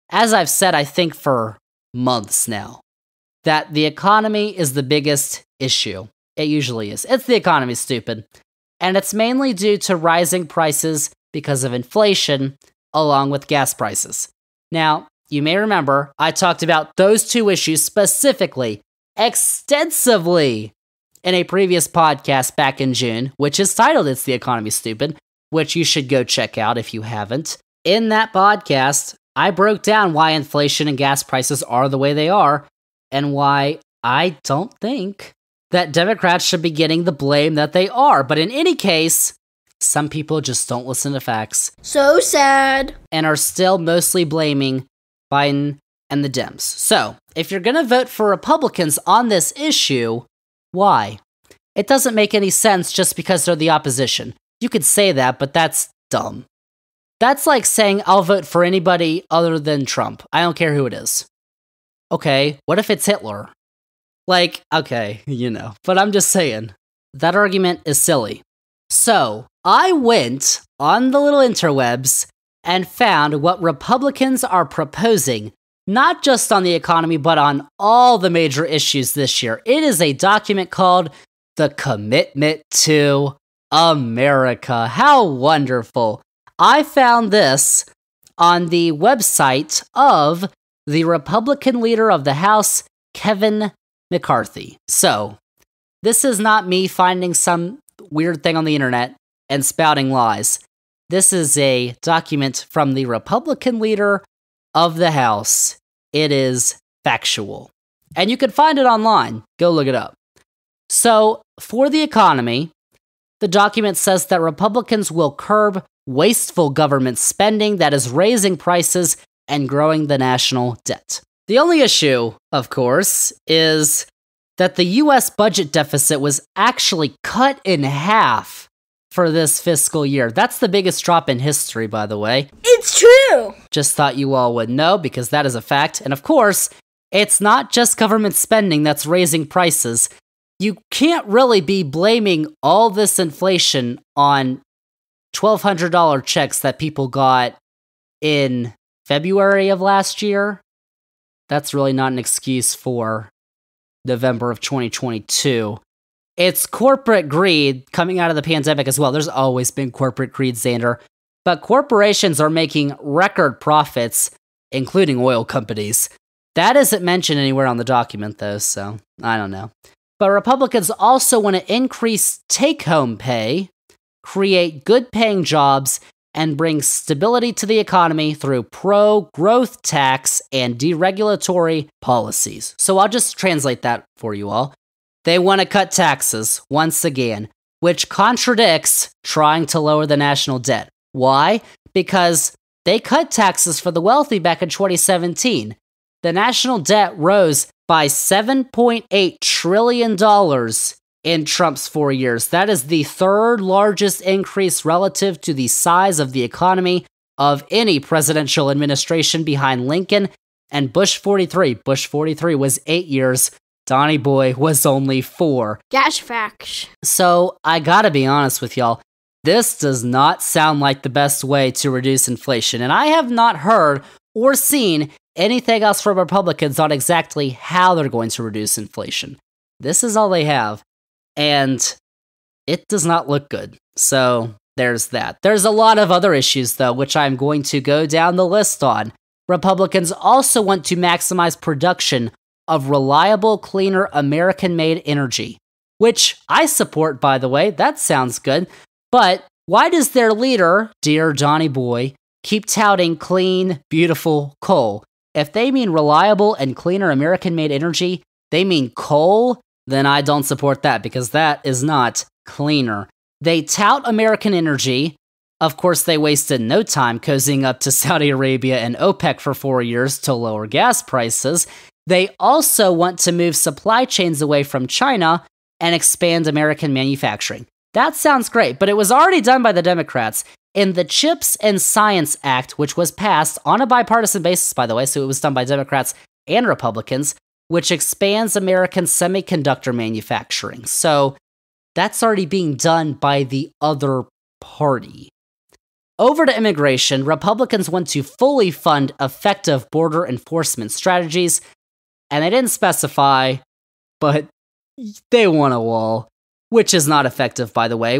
as I've said, I think for months now, that the economy is the biggest issue. It usually is. It's the economy, stupid. And it's mainly due to rising prices because of inflation, along with gas prices. Now, you may remember, I talked about those two issues specifically, extensively, in a previous podcast back in June, which is titled It's the Economy, Stupid, which you should go check out if you haven't. In that podcast, I broke down why inflation and gas prices are the way they are, and why I don't think that Democrats should be getting the blame that they are. But in any case, some people just don't listen to facts. So sad. And are still mostly blaming Biden and the Dems. So, if you're gonna vote for Republicans on this issue, why? It doesn't make any sense just because they're the opposition. You could say that, but that's dumb. That's like saying I'll vote for anybody other than Trump. I don't care who it is. Okay, what if it's Hitler? Like, okay, but I'm just saying, that argument is silly. So, I went on the little interwebs and found what Republicans are proposing, not just on the economy, but on all the major issues this year. It is a document called The Commitment to America. How wonderful. I found this on the website of the Republican leader of the House, Kevin McCarthy. So, this is not me finding some weird thing on the internet and spouting lies. This is a document from the Republican leader of the House. It is factual. And you can find it online. Go look it up. So, for the economy, the document says that Republicans will curb wasteful government spending that is raising prices and growing the national debt. The only issue, of course, is that the U.S. budget deficit was actually cut in half for this fiscal year. That's the biggest drop in history, by the way. It's true! Just thought you all would know, because that is a fact. And of course, it's not just government spending that's raising prices. You can't really be blaming all this inflation on $1,200 checks that people got in February of last year. That's really not an excuse for November of 2022. It's corporate greed coming out of the pandemic as well. There's always been corporate greed, Zander. But corporations are making record profits, including oil companies. That isn't mentioned anywhere on the document, though, so I don't know. But Republicans also want to increase take-home pay, create good-paying jobs, and bring stability to the economy through pro-growth tax and deregulatory policies. So I'll just translate that for you all. They want to cut taxes, once again, which contradicts trying to lower the national debt. Why? Because they cut taxes for the wealthy back in 2017. The national debt rose by $7.8 trillion in Trump's 4 years. That is the third largest increase relative to the size of the economy of any presidential administration behind Lincoln and Bush 43. Bush 43 was 8 years. Donnie Boy was only 4. That's facts. So, I gotta be honest with y'all. This does not sound like the best way to reduce inflation, and I have not heard or seen anything else from Republicans on exactly how they're going to reduce inflation. This is all they have, and it does not look good. So, there's that. There's a lot of other issues, though, which I'm going to go down the list on. Republicans also want to maximize production of reliable, cleaner, American-made energy, which I support, by the way. That sounds good. But why does their leader, dear Johnny Boy, keep touting clean, beautiful coal? If they mean reliable and cleaner American-made energy, they mean coal, then I don't support that, because that is not cleaner. They tout American energy. Of course, they wasted no time cozying up to Saudi Arabia and OPEC for 4 years to lower gas prices. They also want to move supply chains away from China and expand American manufacturing. That sounds great, but it was already done by the Democrats in the CHIPS and Science Act, which was passed on a bipartisan basis, by the way, so it was done by Democrats and Republicans, which expands American semiconductor manufacturing. So that's already being done by the other party. Over to immigration, Republicans want to fully fund effective border enforcement strategies, and they didn't specify, but they want a wall, which is not effective, by the way.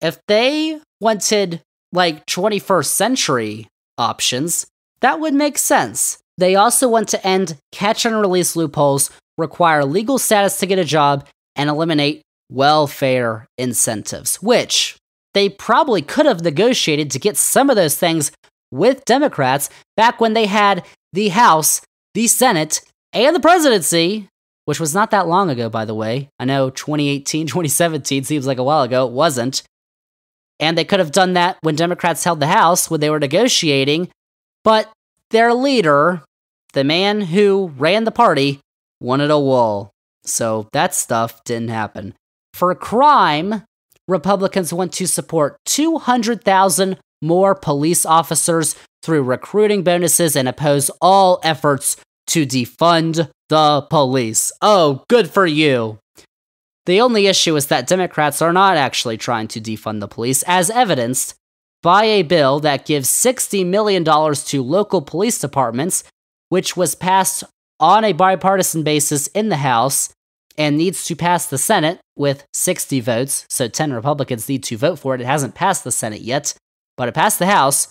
If they wanted, 21st century options, that would make sense. They also want to end catch and release loopholes, require legal status to get a job, and eliminate welfare incentives, which they probably could have negotiated to get some of those things with Democrats back when they had the House, the Senate, and the presidency, which was not that long ago, by the way. I know 2018, 2017 seems like a while ago. It wasn't. And they could have done that when Democrats held the House, when they were negotiating. But their leader, the man who ran the party, wanted a wall. So that stuff didn't happen. For crime, Republicans want to support 200,000 more police officers through recruiting bonuses and oppose all efforts to defund the police. Oh, good for you. The only issue is that Democrats are not actually trying to defund the police, as evidenced by a bill that gives $60 million to local police departments, which was passed on a bipartisan basis in the House and needs to pass the Senate with 60 votes, so 10 Republicans need to vote for it. It hasn't passed the Senate yet, but it passed the House.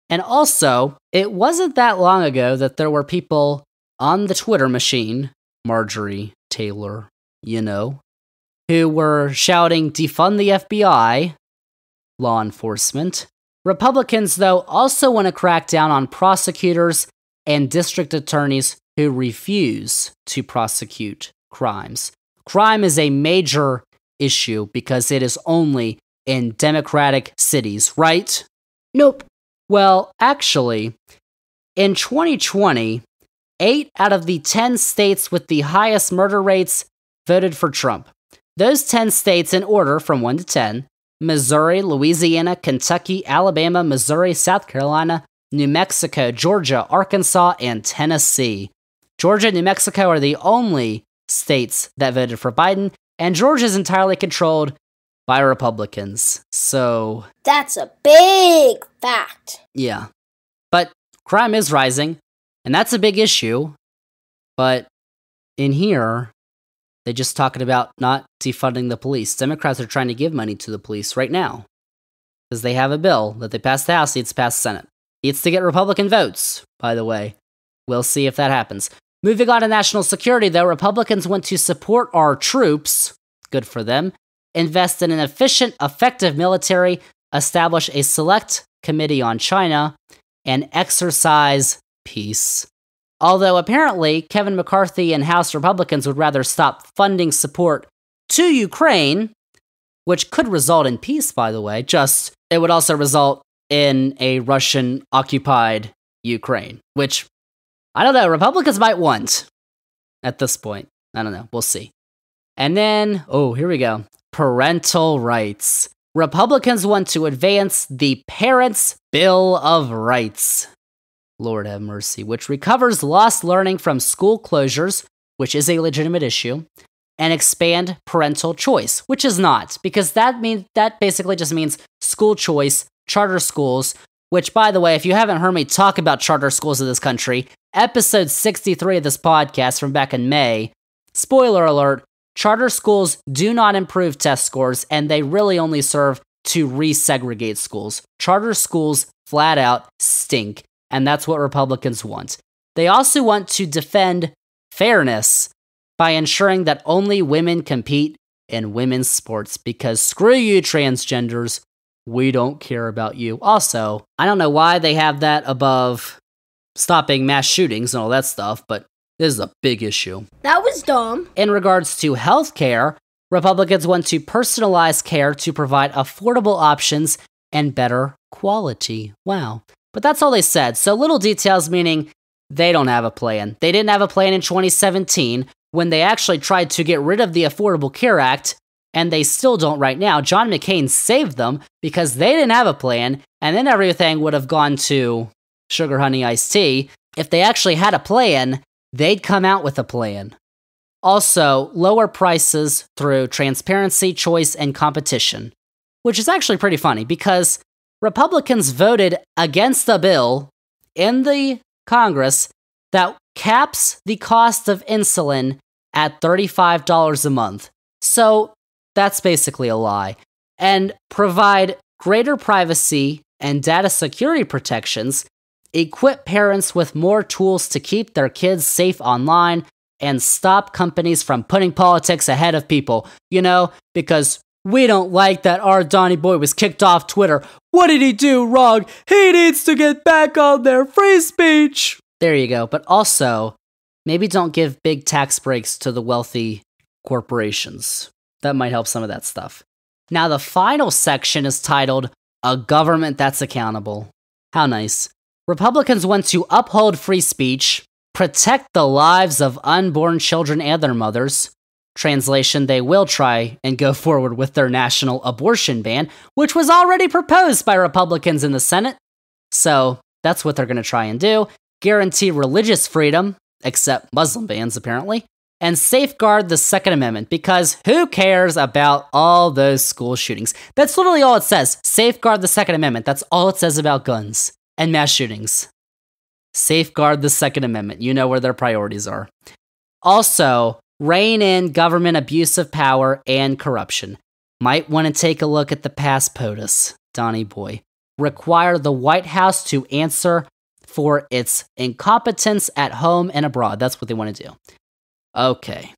And also, it wasn't that long ago that there were people on the Twitter machine, Marjorie Taylor, who were shouting, defund the FBI, law enforcement. Republicans, though, also want to crack down on prosecutors and district attorneys who refuse to prosecute crimes. Crime is a major issue because it is only in Democratic cities, right? Nope. Well, actually, in 2020, 8 out of the 10 states with the highest murder rates voted for Trump. Those 10 states in order from 1 to 10, Missouri, Louisiana, Kentucky, Alabama, Missouri, South Carolina, New Mexico, Georgia, Arkansas, and Tennessee. Georgia and New Mexico are the only states that voted for Biden, and Georgia is entirely controlled by Republicans. So That's a big fact. yeah. But crime is rising, and that's a big issue. But in here, they're just talking about not defunding the police. Democrats are trying to give money to the police right now because they have a bill that they passed the House, needs to pass the Senate. Needs to get Republican votes, by the way. We'll see if that happens. Moving on to national security, though, Republicans want to support our troops, good for them, invest in an efficient, effective military, establish a select committee on China, and exercise peace. Although apparently Kevin McCarthy and House Republicans would rather stop funding support to Ukraine, which could result in peace, by the way, just it would also result in a Russian-occupied Ukraine, which, I don't know, Republicans might want at this point. I don't know, we'll see. And then, here we go. Parental rights. Republicans want to advance the Parents' Bill of Rights. Lord have mercy, which recovers lost learning from school closures, which is a legitimate issue, and expand parental choice, which is not, because that basically just means school choice, charter schools, which, by the way, if you haven't heard me talk about charter schools in this country, episode 63 of this podcast from back in May, spoiler alert, charter schools do not improve test scores, and they really only serve to resegregate schools. Charter schools flat out stink, and that's what Republicans want. They also want to defend fairness by ensuring that only women compete in women's sports, because screw you, transgenders. We don't care about you. Also, I don't know why they have that above stopping mass shootings and all that stuff, but this is a big issue. That was dumb. In regards to healthcare, Republicans want to personalize care to provide affordable options and better quality. Wow. But that's all they said. So little details, meaning they don't have a plan. They didn't have a plan in 2017 when they actually tried to get rid of the Affordable Care Act, and they still don't right now. John McCain saved them because they didn't have a plan, and then everything would have gone to sugar, honey, iced tea. If they actually had a plan, they'd come out with a plan. Also, lower prices through transparency, choice, and competition, which is actually pretty funny because Republicans voted against the bill in the Congress that caps the cost of insulin at $35 a month. So that's basically a lie. And provide greater privacy and data security protections, equip parents with more tools to keep their kids safe online, and stop companies from putting politics ahead of people. You know, because we don't like that our Donny Boy was kicked off Twitter. What did he do wrong? He needs to get back on their free speech. There you go. But also, maybe don't give big tax breaks to the wealthy corporations. That might help some of that stuff. Now, the final section is titled, A Government That's Accountable. How nice. Republicans want to uphold free speech, protect the lives of unborn children and their mothers. Translation, they will try and go forward with their national abortion ban, which was already proposed by Republicans in the Senate. So that's what they're going to try and do. Guarantee religious freedom, except Muslim bans apparently, and safeguard the Second Amendment, because who cares about all those school shootings? That's literally all it says. Safeguard the Second Amendment. That's all it says about guns and mass shootings. Safeguard the Second Amendment. You know where their priorities are. Also, rein in government abuse of power and corruption. Might want to take a look at the past POTUS, Donny Boy. Require the White House to answer for its incompetence at home and abroad. That's what they want to do. Okay.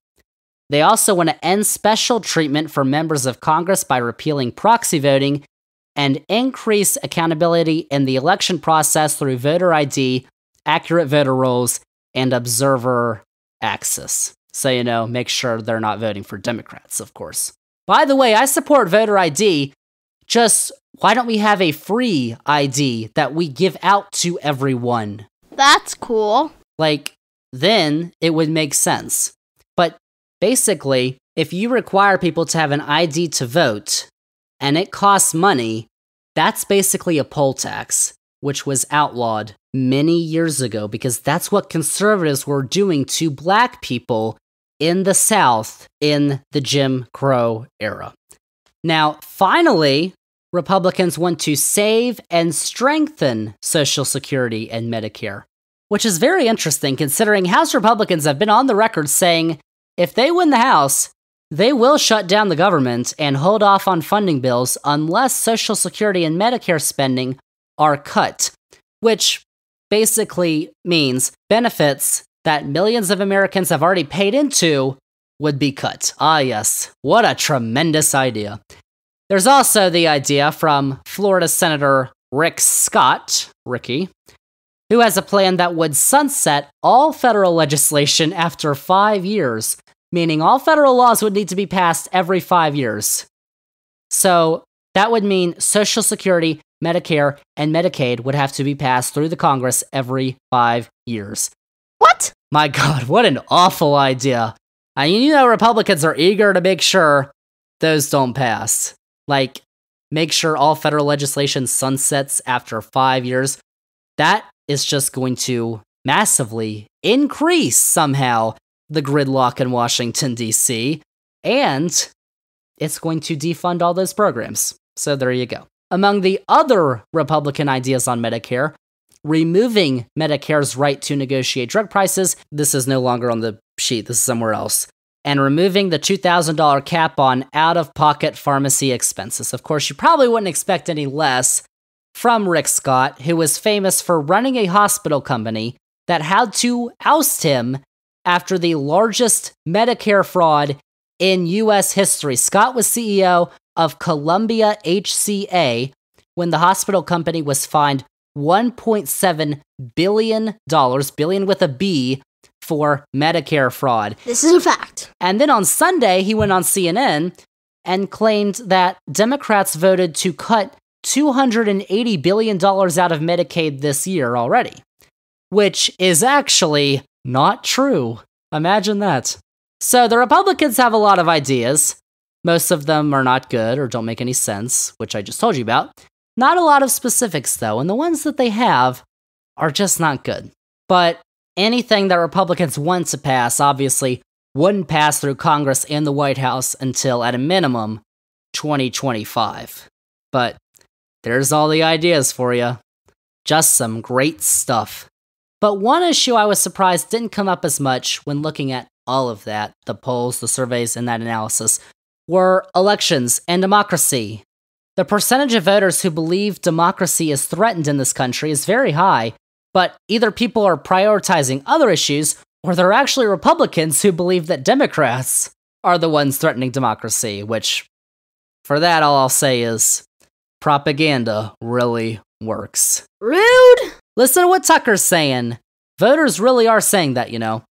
They also want to end special treatment for members of Congress by repealing proxy voting and increase accountability in the election process through voter ID, accurate voter rolls, and observer access. So, you know, make sure they're not voting for Democrats, of course. By the way, I support voter ID. Just why don't we have a free ID that we give out to everyone? That's cool. Like, then it would make sense. But basically, if you require people to have an ID to vote, and it costs money, that's basically a poll tax, which was outlawed many years ago, because that's what conservatives were doing to black people in the South in the Jim Crow era. Now, finally, Republicans want to save and strengthen Social Security and Medicare, which is very interesting considering House Republicans have been on the record saying if they win the House, they will shut down the government and hold off on funding bills unless Social Security and Medicare spending are cut, which basically means benefits that millions of Americans have already paid into would be cut. Ah, yes. What a tremendous idea. There's also the idea from Florida Senator Rick Scott, Ricky, who has a plan that would sunset all federal legislation after 5 years, meaning all federal laws would need to be passed every 5 years. So that would mean Social Security, Medicare, and Medicaid would have to be passed through the Congress every 5 years. What? My God, what an awful idea. I mean, you know, Republicans are eager to make sure those don't pass. Like, make sure all federal legislation sunsets after 5 years. That is just going to massively increase somehow the gridlock in Washington, D.C., and it's going to defund all those programs. So there you go. Among the other Republican ideas on Medicare, removing Medicare's right to negotiate drug prices. This is no longer on the sheet, this is somewhere else. and removing the $2,000 cap on out-of-pocket pharmacy expenses. Of course, you probably wouldn't expect any less from Rick Scott, who was famous for running a hospital company that had to oust him after the largest Medicare fraud in U.S. history. Scott was CEO of Columbia HCA when the hospital company was fined $1.7 billion, billion with a B, for Medicare fraud. This is a fact. And then on Sunday, he went on CNN and claimed that Democrats voted to cut $280 billion out of Medicaid this year already, which is actually not true. Imagine that. So the Republicans have a lot of ideas. Most of them are not good or don't make any sense, which I just told you about. Not a lot of specifics, though, and the ones that they have are just not good. But anything that Republicans want to pass, obviously, wouldn't pass through Congress and the White House until, at a minimum, 2025. But there's all the ideas for you. Just some great stuff. But one issue I was surprised didn't come up as much when looking at all of that, the polls, the surveys, and that analysis, were elections and democracy. The percentage of voters who believe democracy is threatened in this country is very high, but either people are prioritizing other issues, or they're actually Republicans who believe that Democrats are the ones threatening democracy, which, for that, all I'll say is, propaganda really works. Rude! Listen to what Tucker's saying. Voters really are saying that, you know.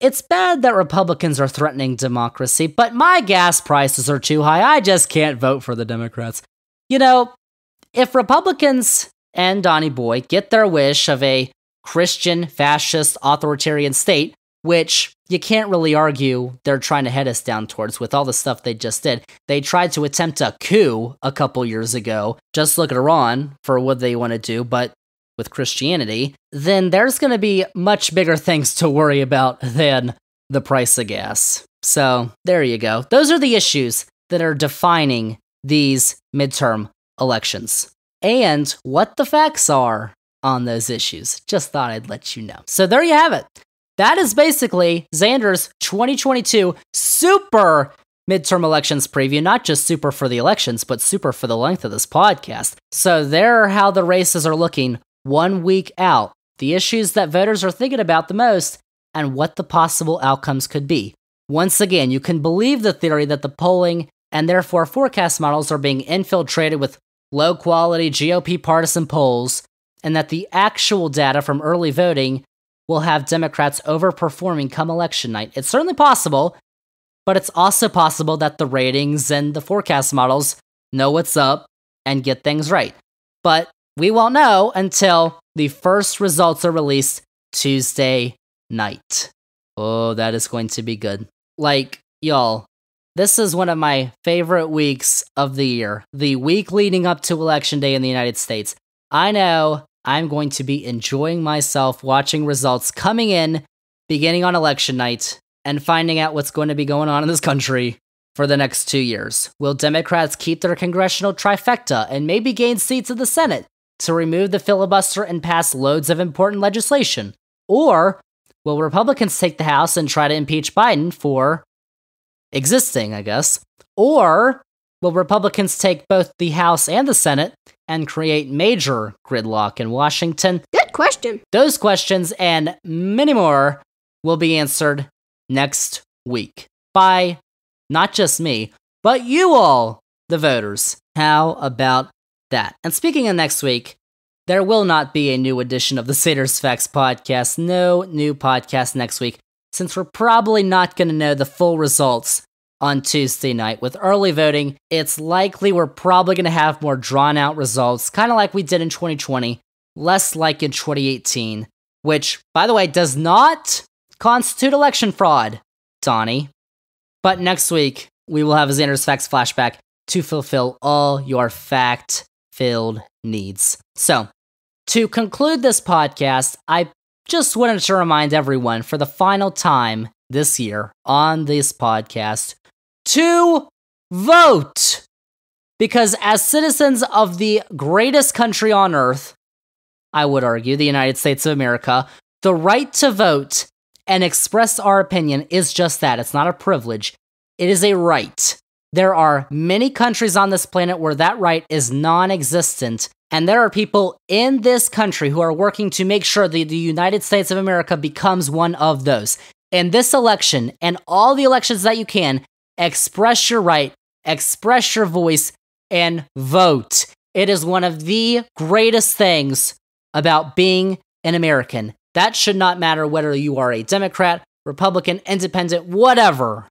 It's bad that Republicans are threatening democracy, but my gas prices are too high. I just can't vote for the Democrats. If Republicans and Donny Boy get their wish of a Christian, fascist, authoritarian state, which you can't really argue they're trying to head us down towards with all the stuff they just did. They tried to attempt a coup a couple years ago. Just look at Iran for what they want to do, but with Christianity, then there's going to be much bigger things to worry about than the price of gas. So there you go. Those are the issues that are defining these midterm elections and what the facts are on those issues. Just thought I'd let you know. So there you have it. That is basically Zander's 2022 super midterm elections preview. Not just super for the elections, but super for the length of this podcast. So there are how the races are looking 1 week out, the issues that voters are thinking about the most, and what the possible outcomes could be. Once again, you can believe the theory that the polling and therefore forecast models are being infiltrated with low-quality GOP partisan polls, and that the actual data from early voting will have Democrats overperforming come election night. It's certainly possible, but it's also possible that the ratings and the forecast models know what's up and get things right. But we won't know until the first results are released Tuesday night. Oh, that is going to be good. Y'all, this is one of my favorite weeks of the year. The week leading up to Election Day in the United States. I know I'm going to be enjoying myself watching results coming in, beginning on election night, and finding out what's going to be going on in this country for the next 2 years. Will Democrats keep their congressional trifecta and maybe gain seats in the Senate to remove the filibuster and pass loads of important legislation? Or will Republicans take the House and try to impeach Biden for existing, I guess? Or will Republicans take both the House and the Senate and create major gridlock in Washington? Good question. Those questions and many more will be answered next week by not just me, but you all, the voters. How about that? And speaking of next week, there will not be a new edition of the Zader's Facts podcast. No new podcast next week, since we're probably not going to know the full results on Tuesday night. With early voting, it's likely we're probably going to have more drawn-out results, kind of like we did in 2020, less like in 2018, which, by the way, does not constitute election fraud, Donnie. But next week, we will have a Zander's Facts flashback to fulfill all your fact-filled needs. So, to conclude this podcast, I just wanted to remind everyone for the final time this year on this podcast to vote. Because as citizens of the greatest country on earth, I would argue, the United States of America, the right to vote and express our opinion is just that. It's not a privilege. It is a right. There are many countries on this planet where that right is non-existent, and there are people in this country who are working to make sure that the United States of America becomes one of those. In this election, and all the elections that you can, express your right, express your voice, and vote. It is one of the greatest things about being an American. That should not matter whether you are a Democrat, Republican, Independent, whatever.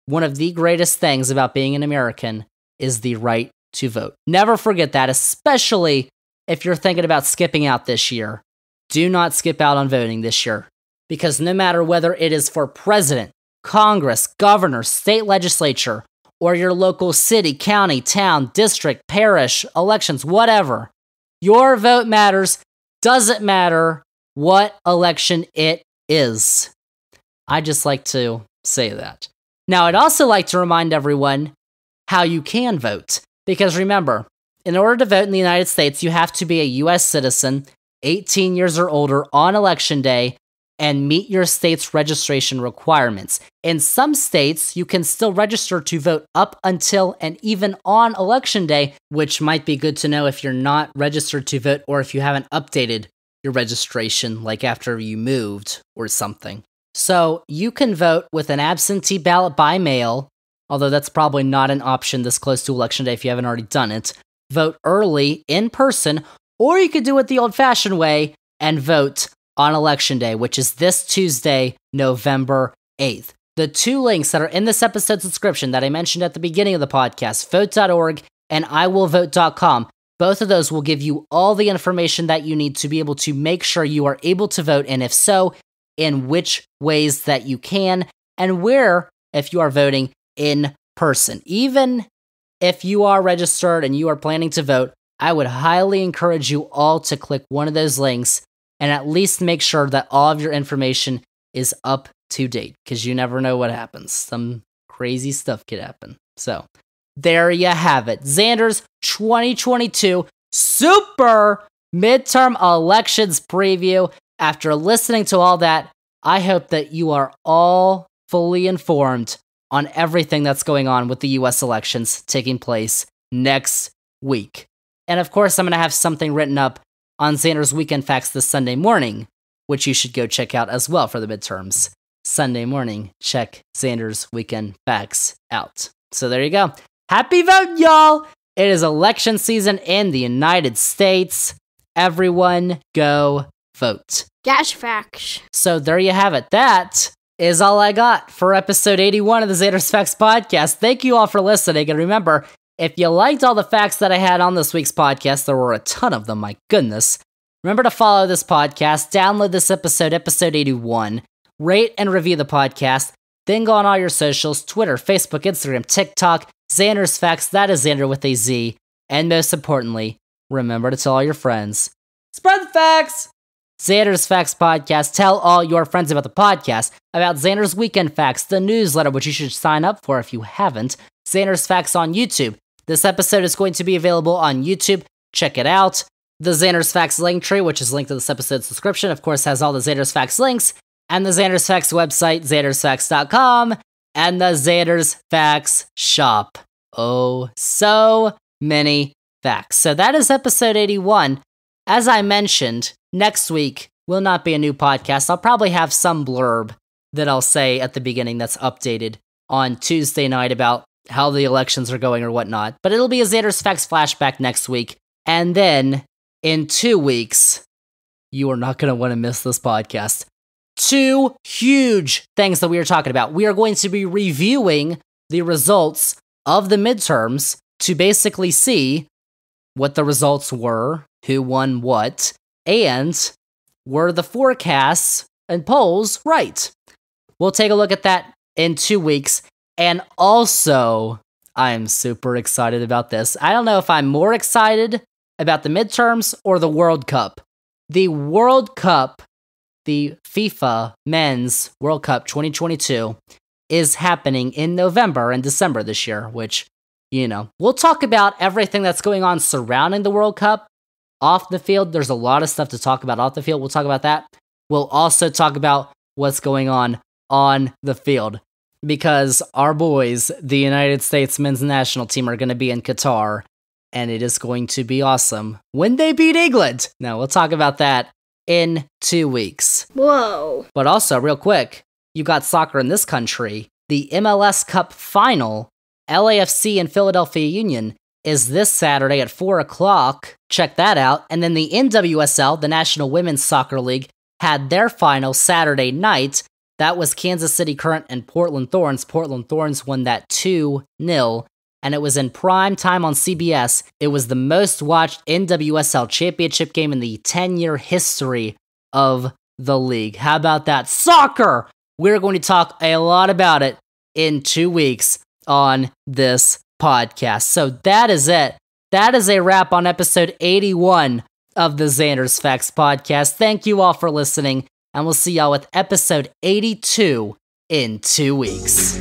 One of the greatest things about being an American is the right to vote. Never forget that, especially if you're thinking about skipping out this year. Do not skip out on voting this year, because no matter whether it is for president, Congress, governor, state legislature, or your local city, county, town, district, parish, elections, whatever, your vote matters. Doesn't matter what election it is. I just like to say that. Now, I'd also like to remind everyone how you can vote. Because remember, in order to vote in the United States, you have to be a U.S. citizen, 18 years or older on Election Day, and meet your state's registration requirements. In some states, you can still register to vote up until and even on Election Day, which might be good to know if you're not registered to vote or if you haven't updated your registration, like after you moved or something. So you can vote with an absentee ballot by mail, although that's probably not an option this close to Election Day if you haven't already done it. Vote early, in person, or you could do it the old-fashioned way and vote on Election Day, which is this Tuesday, November 8th. The two links that are in this episode's description that I mentioned at the beginning of the podcast, vote.org and iwillvote.com, both of those will give you all the information that you need to be able to make sure you are able to vote, and if so, in which ways that you can, and where, if you are voting in person. Even if you are registered and you are planning to vote, I would highly encourage you all to click one of those links and at least make sure that all of your information is up to date, because you never know what happens. Some crazy stuff could happen. So, there you have it. Zander's 2022 Super Midterm Elections Preview. After listening to all that, I hope that you are all fully informed on everything that's going on with the US elections taking place next week. And of course, I'm going to have something written up on Zander's Weekend Facts this Sunday morning, which you should go check out as well for the midterms. Sunday morning, check Zander's Weekend Facts out. So there you go. Happy vote, y'all! It is election season in the United States. Everyone go vote. Gash facts. So there you have it. That is all I got for episode 81 of the Zander's Facts podcast. Thank you all for listening. And remember, if you liked all the facts that I had on this week's podcast, there were a ton of them, my goodness. Remember to follow this podcast, download this episode 81, rate and review the podcast, then go on all your socials, Twitter, Facebook, Instagram, TikTok, Zander's Facts, that is Zander with a Z. And most importantly, remember to tell all your friends, spread the facts! Zander's Facts Podcast. Tell all your friends about the podcast, about Zander's Weekend Facts, the newsletter, which you should sign up for if you haven't. Zander's Facts on YouTube. This episode is going to be available on YouTube. Check it out. The Zander's Facts link tree, which is linked to this episode's description, of course, has all the Zander's Facts links, and the Zander's Facts website, zandersfacts.com, and the Zander's Facts shop. Oh, so many facts. So that is episode 81. As I mentioned, next week will not be a new podcast. I'll probably have some blurb that I'll say at the beginning that's updated on Tuesday night about how the elections are going or whatnot. But it'll be a Zander's Facts flashback next week. And then, in 2 weeks, you are not going to want to miss this podcast. 2 huge things that we are talking about. We are going to be reviewing the results of the midterms to basically see what the results were, who won what, and were the forecasts and polls right? We'll take a look at that in 2 weeks. And also, I'm super excited about this. I don't know if I'm more excited about the midterms or the World Cup. The World Cup, the FIFA Men's World Cup 2022, is happening in November and December this year, which, you know, we'll talk about everything that's going on surrounding the World Cup. Off the field, there's a lot of stuff to talk about off the field. We'll talk about that. We'll also talk about what's going on the field. Because our boys, the United States men's national team, are going to be in Qatar, and it is going to be awesome when they beat England. Now, we'll talk about that in 2 weeks. Whoa. But also, real quick, you got soccer in this country. The MLS Cup final, LAFC and Philadelphia Union, is this Saturday at 4 o'clock. Check that out. And then the NWSL, the National Women's Soccer League, had their final Saturday night. That was Kansas City Current and Portland Thorns. Portland Thorns won that 2-0, and it was in prime time on CBS. It was the most watched NWSL championship game in the 10-year history of the league. How about that? Soccer! We're going to talk a lot about it in 2 weeks on this podcast. So that is it. That is a wrap on episode 81 of the Zander's Facts podcast. Thank you all for listening, and we'll see y'all with episode 82 in 2 weeks.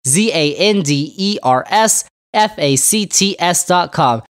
ZandersFacts.com.